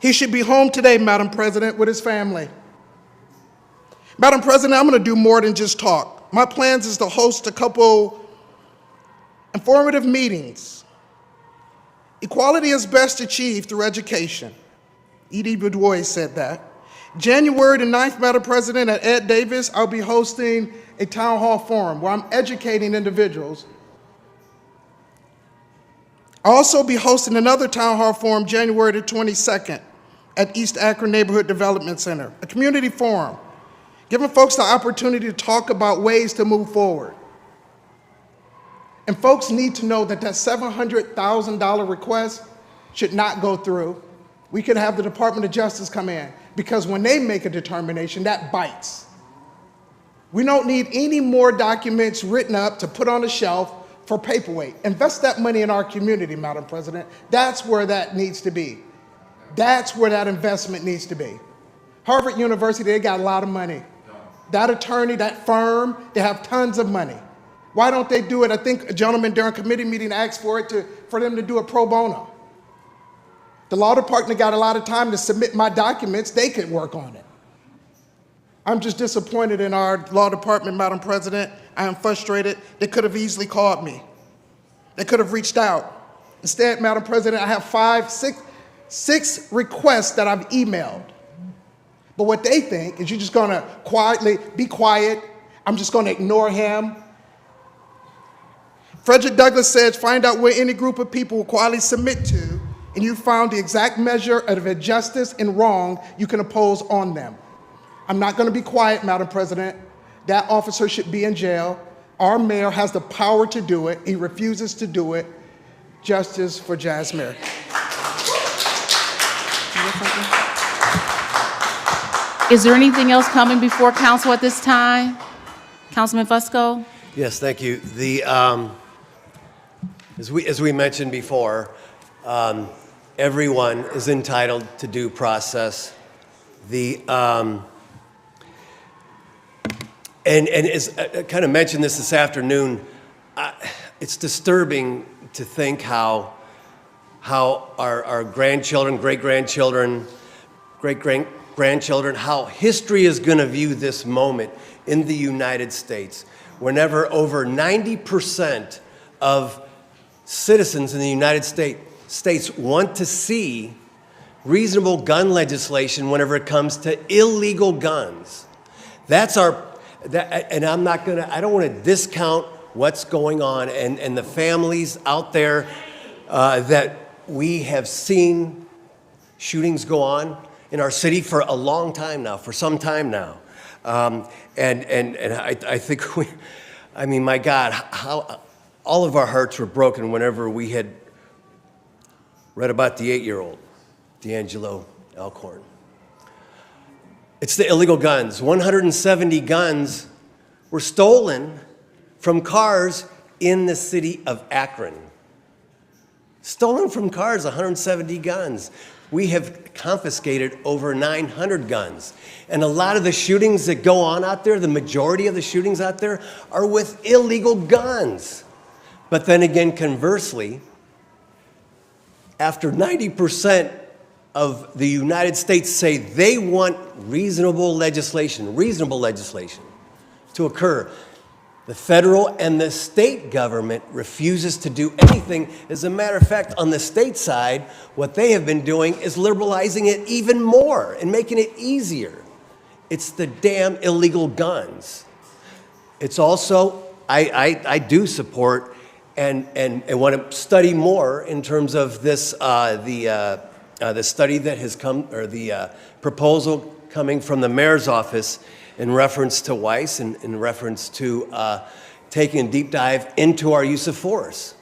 He should be home today, Madam President, with his family. Madam President, I'm going to do more than just talk. My plans is to host a couple informative meetings. Equality is best achieved through education. E.D. Du Bois said that. January the 9th, Madam President, at Ed Davis, I'll be hosting a town hall forum where I'm educating individuals. I'll also be hosting another town hall forum January the 22nd at East Akron Neighborhood Development Center, a community forum, giving folks the opportunity to talk about ways to move forward. And folks need to know that that $700,000 request should not go through. We could have the Department of Justice come in, because when they make a determination, that bites. We don't need any more documents written up to put on the shelf for paperweight. Invest that money in our community, Madam President. That's where that needs to be. That's where that investment needs to be. Harvard University, they got a lot of money. That attorney, that firm, they have tons of money. Why don't they do it? I think a gentleman during a committee meeting asked for them to do it pro bono. The law department got a lot of time to submit my documents. They could work on it. I'm just disappointed in our law department, Madam President. I am frustrated. They could have easily called me. They could have reached out. Instead, Madam President, I have six requests that I've emailed. But what they think is you're just going to quietly be quiet. I'm just going to ignore him. Frederick Douglass says, find out where any group of people will quietly submit to, and you found the exact measure of injustice and wrong you can oppose on them. I'm not going to be quiet, Madam President. that officer should be in jail. Our mayor has the power to do it. He refuses to do it. Justice for Jasmine. Is there anything else coming before council at this time? Councilman Fusco? Yes, thank you. As we mentioned before, everyone is entitled to due process. And as I kind of mentioned this afternoon, it's disturbing to think how our grandchildren, great-grandchildren, great-grandchildren, how history is going to view this moment in the United States, whenever over 90% of citizens in the United States want to see reasonable gun legislation whenever it comes to illegal guns. And I don't want to discount what's going on and the families out there that we have seen shootings go on in our city for a long time now, for some time now. And I think my God, how all of our hearts were broken whenever we had read about the 8-year-old, D'Angelo Alcorn. It's the illegal guns. 170 guns were stolen from cars in the city of Akron. Stolen from cars, 170 guns. We have confiscated over 900 guns. And a lot of the shootings that go on out there, the majority of the shootings out there, are with illegal guns. But then again, conversely, after 90% of the United States say they want reasonable legislation to occur, the federal and the state government refuses to do anything. As a matter of fact, on the state side, what they have been doing is liberalizing it even more and making it easier. It's the damn illegal guns. It's also, I do support and want to study more in terms of this, the study that has come, or the proposal coming from the mayor's office in reference to Weiss and in reference to taking a deep dive into our use of force.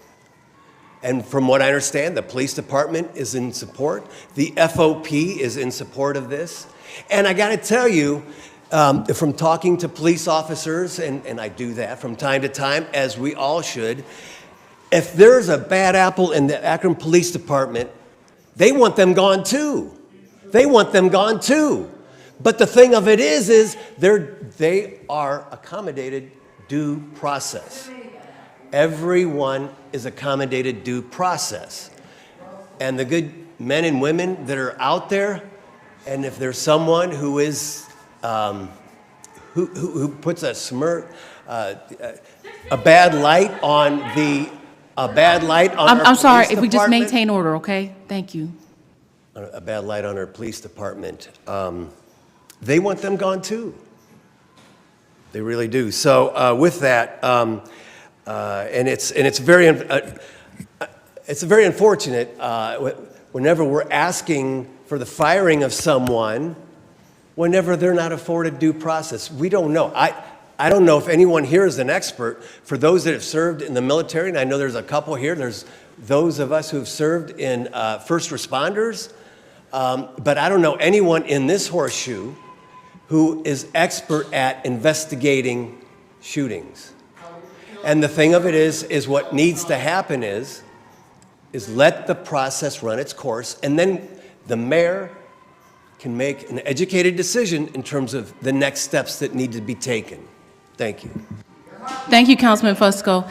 And from what I understand, the police department is in support. The FOP is in support of this. And I got to tell you, from talking to police officers, and I do that from time to time, as we all should, if there's a bad apple in the Akron Police Department, they want them gone too. They want them gone too. But the thing of it is they are accommodated due process. Everyone is accommodated due process. And the good men and women that are out there, and if there's someone who is who puts a smirk, a bad light on the I'm sorry, if we just maintain order, okay? Thank you. A bad light on our police department. They want them gone too. They really do. So with that, and it's very unfortunate whenever we're asking for the firing of someone, whenever they're not afforded due process. We don't know. I don't know if anyone here is an expert. For those that have served in the military, and I know there's a couple here, there's those of us who have served in first responders, but I don't know anyone in this horseshoe who is expert at investigating shootings. And the thing of it is what needs to happen is let the process run its course, and then the mayor can make an educated decision in terms of the next steps that need to be taken. Thank you. Thank you, Councilman Fusco.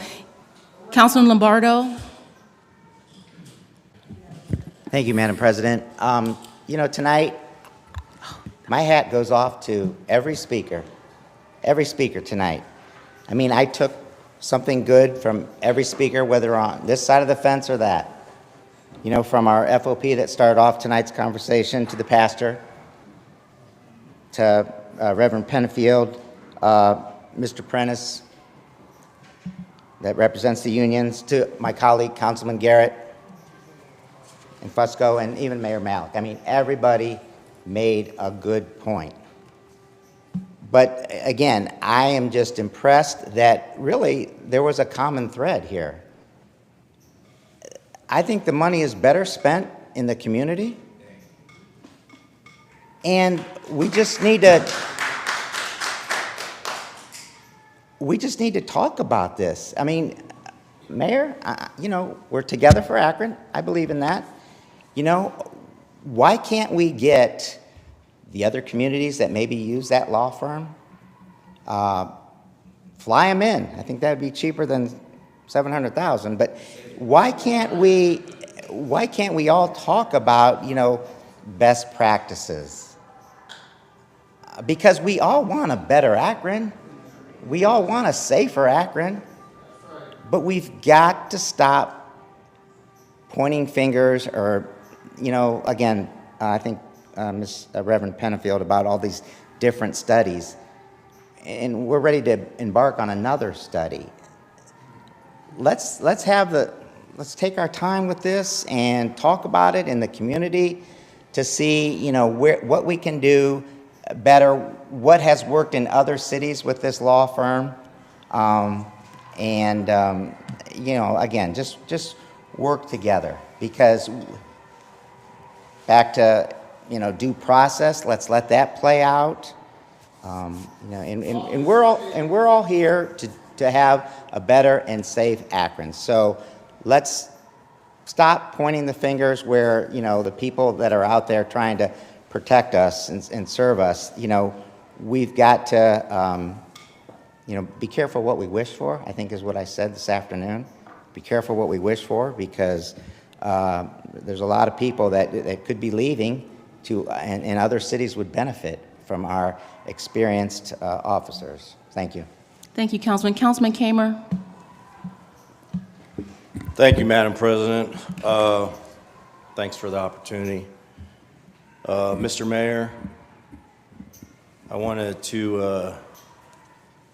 Councilman Lombardo? Thank you, Madam President. Tonight, my hat goes off to every speaker tonight. I took something good from every speaker, whether on this side of the fence or that. From our FOP that started off tonight's conversation, to the pastor, to Reverend Penfield, Mr. Prentice, that represents the unions, to my colleague, Councilman Garrett, and Fusco, and even Mayor Malik. Everybody made a good point. But again, I am just impressed that really there was a common thread here. I think the money is better spent in the community, and we just need to talk about this. I mean, Mayor, you know, we're together for Akron. I believe in that. You know, why can't we get the other communities that maybe use that law firm, fly them in? I think that would be cheaper than $700,000. But why can't we all talk about, you know, best practices? Because we all want a better Akron. We all want a safer Akron. But we've got to stop pointing fingers or, you know, again, I think Reverend Pennifield about all these different studies. And we're ready to embark on another study. Let's take our time with this and talk about it in the community to see, you know, what we can do better, what has worked in other cities with this law firm, you know, again, just work together, because back to, you know, due process, let's let that play out. You know, and we're all here to have a better and safe Akron. So let's stop pointing the fingers where, you know, the people that are out there trying to protect us and serve us. You know, we've got to, you know, be careful what we wish for, I think is what I said this afternoon. Be careful what we wish for, because there's a lot of people that could be leaving and other cities would benefit from our experienced officers. Thank you. Thank you, Councilman. Councilman Kamer. Thank you, Madam President. Thanks for the opportunity. Mr. Mayor, I wanted to,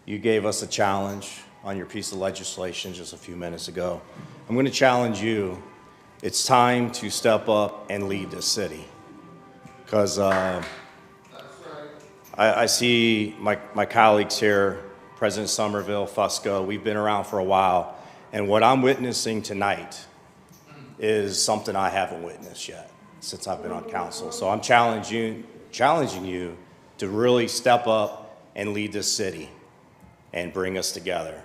you gave us a challenge on your piece of legislation just a few minutes ago. I'm going to challenge you. It's time to step up and lead this city. Because I see my colleagues here, President Somerville, Fusco, we've been around for a while. And what I'm witnessing tonight is something I haven't witnessed yet since I've been on council. So I'm challenging you to really step up and lead this city and bring us together.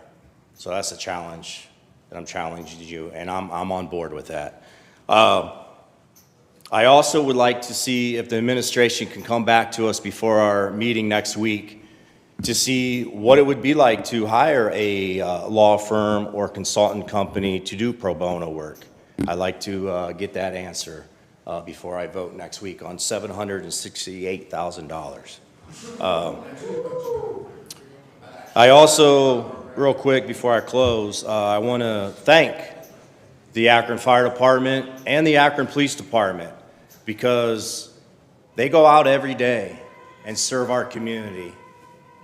So that's a challenge that I'm challenging you, and I'm on board with that. I also would like to see if the administration can come back to us before our meeting next week to see what it would be like to hire a law firm or consultant company to do pro bono work. I'd like to get that answer before I vote next week on $768,000. I also, real quick before I close, I want to thank the Akron Fire Department and the Akron Police Department, because they go out every day and serve our community.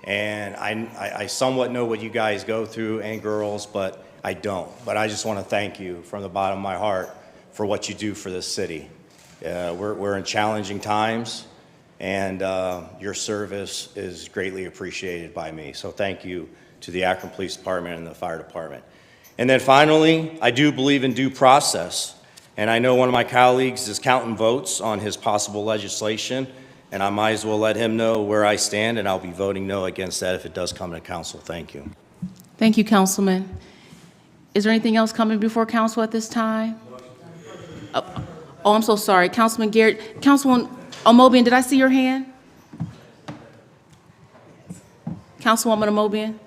And I somewhat know what you guys go through, and girls, but I don't. But I just want to thank you from the bottom of my heart for what you do for this city. We're in challenging times, and your service is greatly appreciated by me. So thank you to the Akron Police Department and the Fire Department. And then finally, I do believe in due process. And I know one of my colleagues is counting votes on his possible legislation, and I might as well let him know where I stand, and I'll be voting no against that if it does come to council. Thank you. Thank you, Councilman. Is there anything else coming before council at this time? Oh, I'm so sorry. Councilman Garrett. Councilwoman Omobian, did I see your hand? Councilwoman Omobian.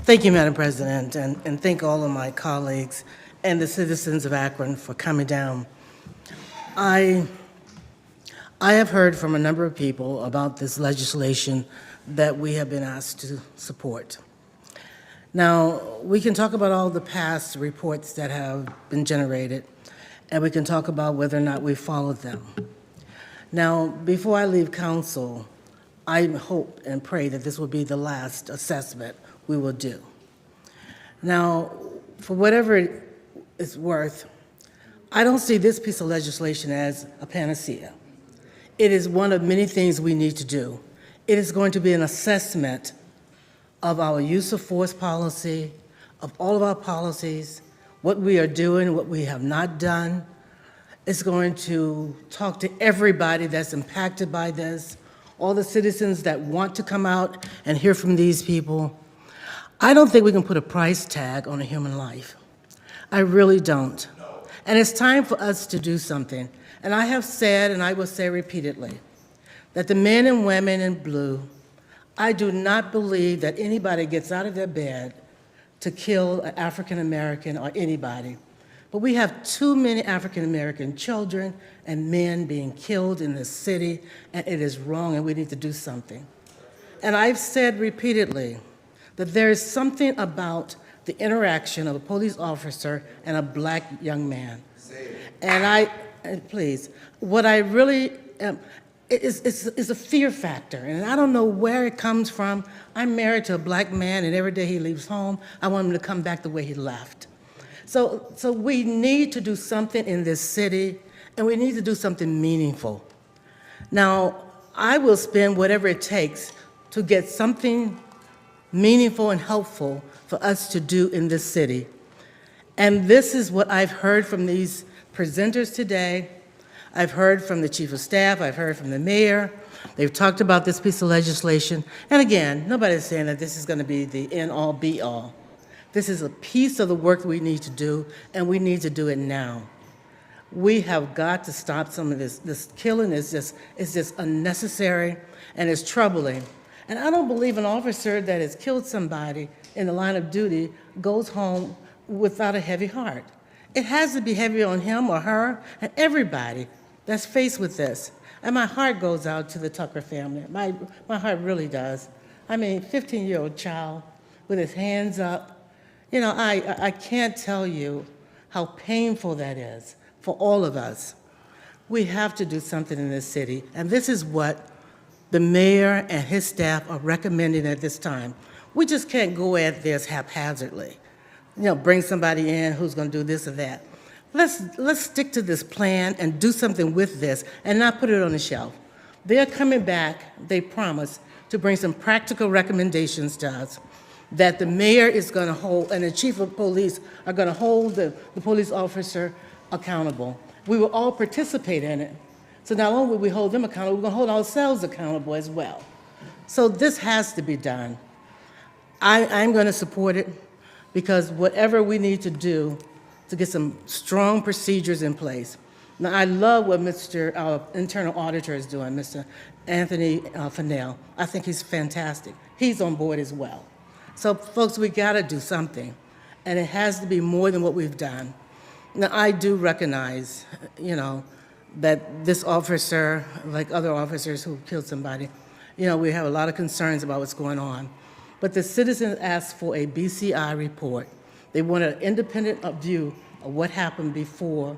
Thank you, Madam President, and thank all of my colleagues and the citizens of Akron for coming down. I have heard from a number of people about this legislation that we have been asked to support. Now, we can talk about all the past reports that have been generated, and we can talk about whether or not we followed them. Now, before I leave council, I hope and pray that this will be the last assessment we will do. Now, for whatever it is worth, I don't see this piece of legislation as a panacea. It is one of many things we need to do. It is going to be an assessment of our use of force policy, of all of our policies, what we are doing, what we have not done. It's going to talk to everybody that's impacted by this, all the citizens that want to come out and hear from these people. I don't think we can put a price tag on a human life. I really don't. And it's time for us to do something. And I have said, and I will say repeatedly, that the men and women in blue, I do not believe that anybody gets out of their bed to kill an African American or anybody. But we have too many African American children and men being killed in this city, and it is wrong, and we need to do something. And I've said repeatedly that there is something about the interaction of a police officer and a black young man. And please, what I really am, it's a fear factor, and I don't know where it comes from. I'm married to a black man, and every day he leaves home, I want him to come back the way he left. So we need to do something in this city, and we need to do something meaningful. Now, I will spend whatever it takes to get something meaningful and helpful for us to do in this city. And this is what I've heard from these presenters today. I've heard from the chief of staff, I've heard from the mayor. They've talked about this piece of legislation. And again, nobody's saying that this is going to be the end-all, be-all. This is a piece of the work we need to do, and we need to do it now. We have got to stop some of this. This killing is just unnecessary, and it's troubling. And I don't believe an officer that has killed somebody in the line of duty goes home without a heavy heart. It has to be heavy on him or her and everybody that's faced with this. And my heart goes out to the Tucker family. My heart really does. I mean, 15-year-old child with his hands up. You know, I can't tell you how painful that is for all of us. We have to do something in this city, and this is what the mayor and his staff are recommending at this time. We just can't go at this haphazardly. You know, bring somebody in who's going to do this or that. Let's stick to this plan and do something with this and not put it on the shelf. They're coming back, they promise, to bring some practical recommendations to us that the mayor is going to hold, and the chief of police are going to hold the police officer accountable. We will all participate in it. So not only will we hold them accountable, we're going to hold ourselves accountable as well. So this has to be done. I'm going to support it because whatever we need to do to get some strong procedures in place. Now, I love what our internal auditor is doing, Mr. Anthony Fennell. I think he's fantastic. He's on board as well. So, folks, we got to do something, and it has to be more than what we've done. Now, I do recognize, you know, that this officer, like other officers who killed somebody, you know, we have a lot of concerns about what's going on. But the citizens asked for a BCI report. They want an independent view of what happened before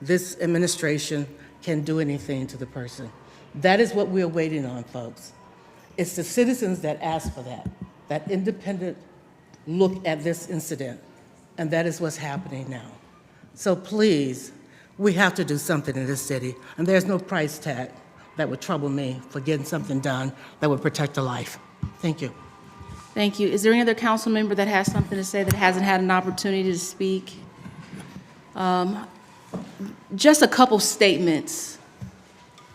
this administration can do anything to the person. That is what we're waiting on, folks. It's the citizens that asked for that independent look at this incident, and that is what's happening now. So please, we have to do something in this city, and there's no price tag that would trouble me for getting something done that would protect a life. Thank you. Thank you. Is there any other council member that has something to say that hasn't had an opportunity to speak? Just a couple statements.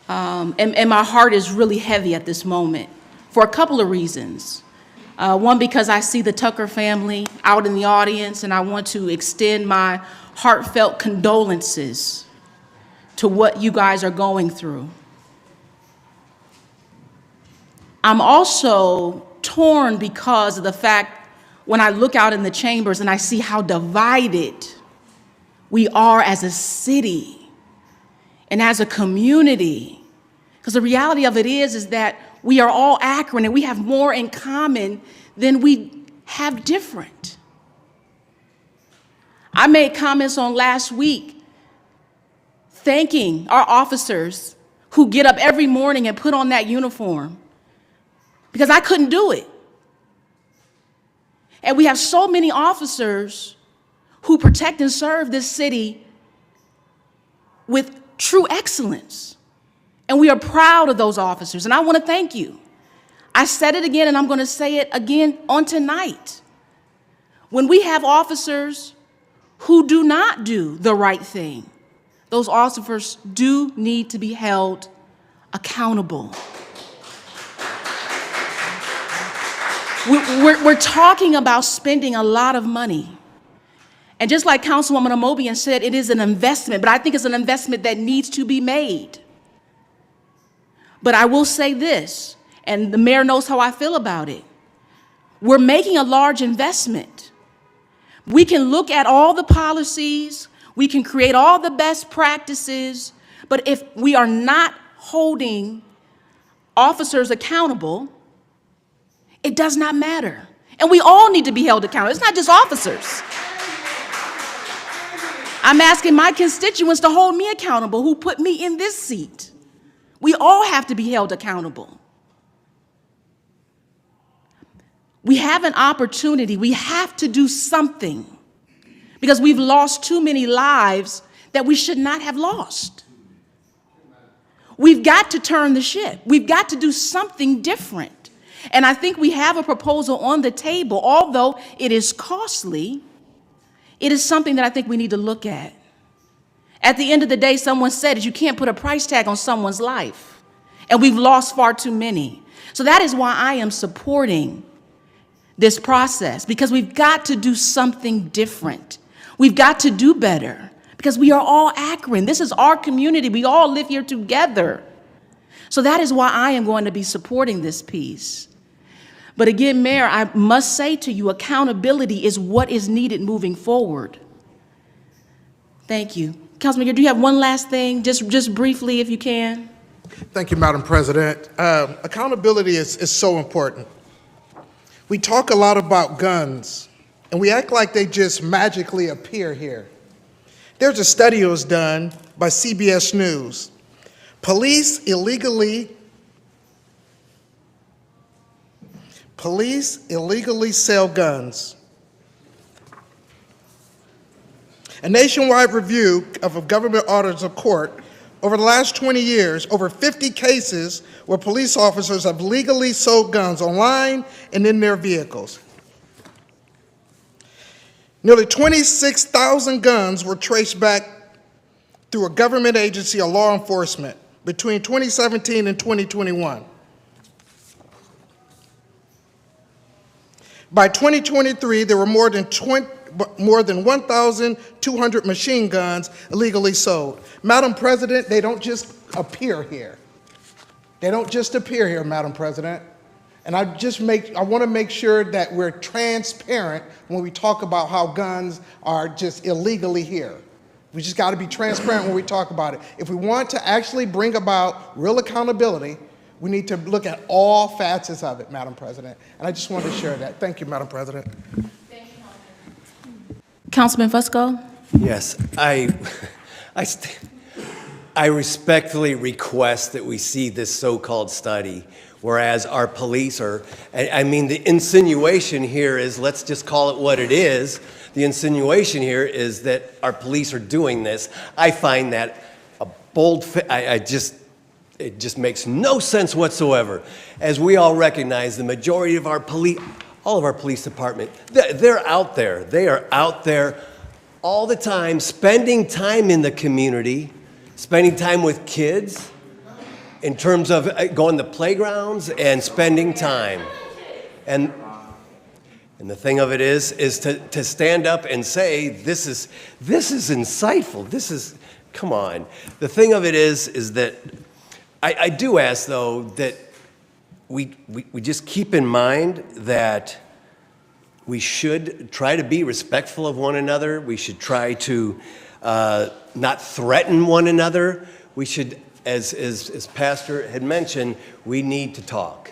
And my heart is really heavy at this moment for a couple of reasons. One, because I see the Tucker family out in the audience, and I want to extend my heartfelt condolences to what you guys are going through. I'm also torn because of the fact when I look out in the chambers and I see how divided we are as a city and as a community. Because the reality of it is that we are all Akron and we have more in common than we have different. I made comments on last week thanking our officers who get up every morning and put on that uniform, because I couldn't do it. And we have so many officers who protect and serve this city with true excellence. And we are proud of those officers, and I want to thank you. I said it again, and I'm going to say it again on tonight. When we have officers who do not do the right thing, those officers do need to be held accountable. We're talking about spending a lot of money. And just like Councilwoman Amobian said, it is an investment, but I think it's an investment that needs to be made. But I will say this, and the mayor knows how I feel about it. We're making a large investment. We can look at all the policies, we can create all the best practices, but if we are not holding officers accountable, it does not matter. And we all need to be held accountable. It's not just officers. I'm asking my constituents to hold me accountable who put me in this seat. We all have to be held accountable. We have an opportunity. We have to do something because we've lost too many lives that we should not have lost. We've got to turn the ship. We've got to do something different. And I think we have a proposal on the table. Although it is costly, it is something that I think we need to look at. At the end of the day, someone said you can't put a price tag on someone's life. And we've lost far too many. So that is why I am supporting this process, because we've got to do something different. We've got to do better because we are all Akron. This is our community. We all live here together. So that is why I am going to be supporting this piece. But again, Mayor, I must say to you, accountability is what is needed moving forward. Thank you. Councilman, do you have one last thing, just briefly, if you can? Thank you, Madam President. Accountability is so important. We talk a lot about guns, and we act like they just magically appear here. There's a study that was done by CBS News. Police illegally sell guns. A nationwide review of a government orders of court over the last 20 years, over 50 cases where police officers have legally sold guns online and in their vehicles. Nearly 26,000 guns were traced back through a government agency or law enforcement between 2017 and 2021. By 2023, there were more than 1,200 machine guns illegally sold. Madam President, they don't just appear here. They don't just appear here, Madam President. And I want to make sure that we're transparent when we talk about how guns are just illegally here. We just got to be transparent when we talk about it. If we want to actually bring about real accountability, we need to look at all facets of it, Madam President. And I just wanted to share that. Thank you, Madam President. Councilman Fusco? Yes, I respectfully request that we see this so-called study, whereas our police are, I mean, the insinuation here is, let's just call it what it is. The insinuation here is that our police are doing this. I find that a bold, it just makes no sense whatsoever. As we all recognize, the majority of our police, all of our police department, they're out there. They are out there all the time, spending time in the community, spending time with kids, in terms of going to playgrounds and spending time. And the thing of it is to stand up and say, this is insightful. This is, come on. The thing of it is that I do ask, though, that we just keep in mind that we should try to be respectful of one another. We should try to not threaten one another. We should, as Pastor had mentioned, we need to talk.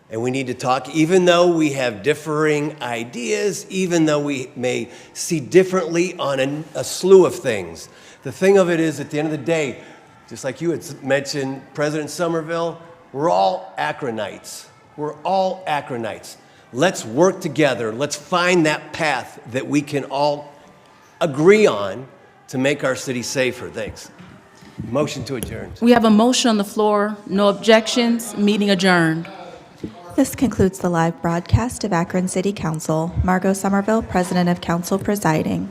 And we need to talk even though we have differing ideas, even though we may see differently on a slew of things. The thing of it is, at the end of the day, just like you had mentioned, President Somerville, we're all Akronites. We're all Akronites. Let's work together. Let's find that path that we can all agree on to make our city safer. Thanks. Motion to adjourn. We have a motion on the floor. No objections. Meeting adjourned. This concludes the live broadcast of Akron City Council. Margot Somerville, President of Council, presiding.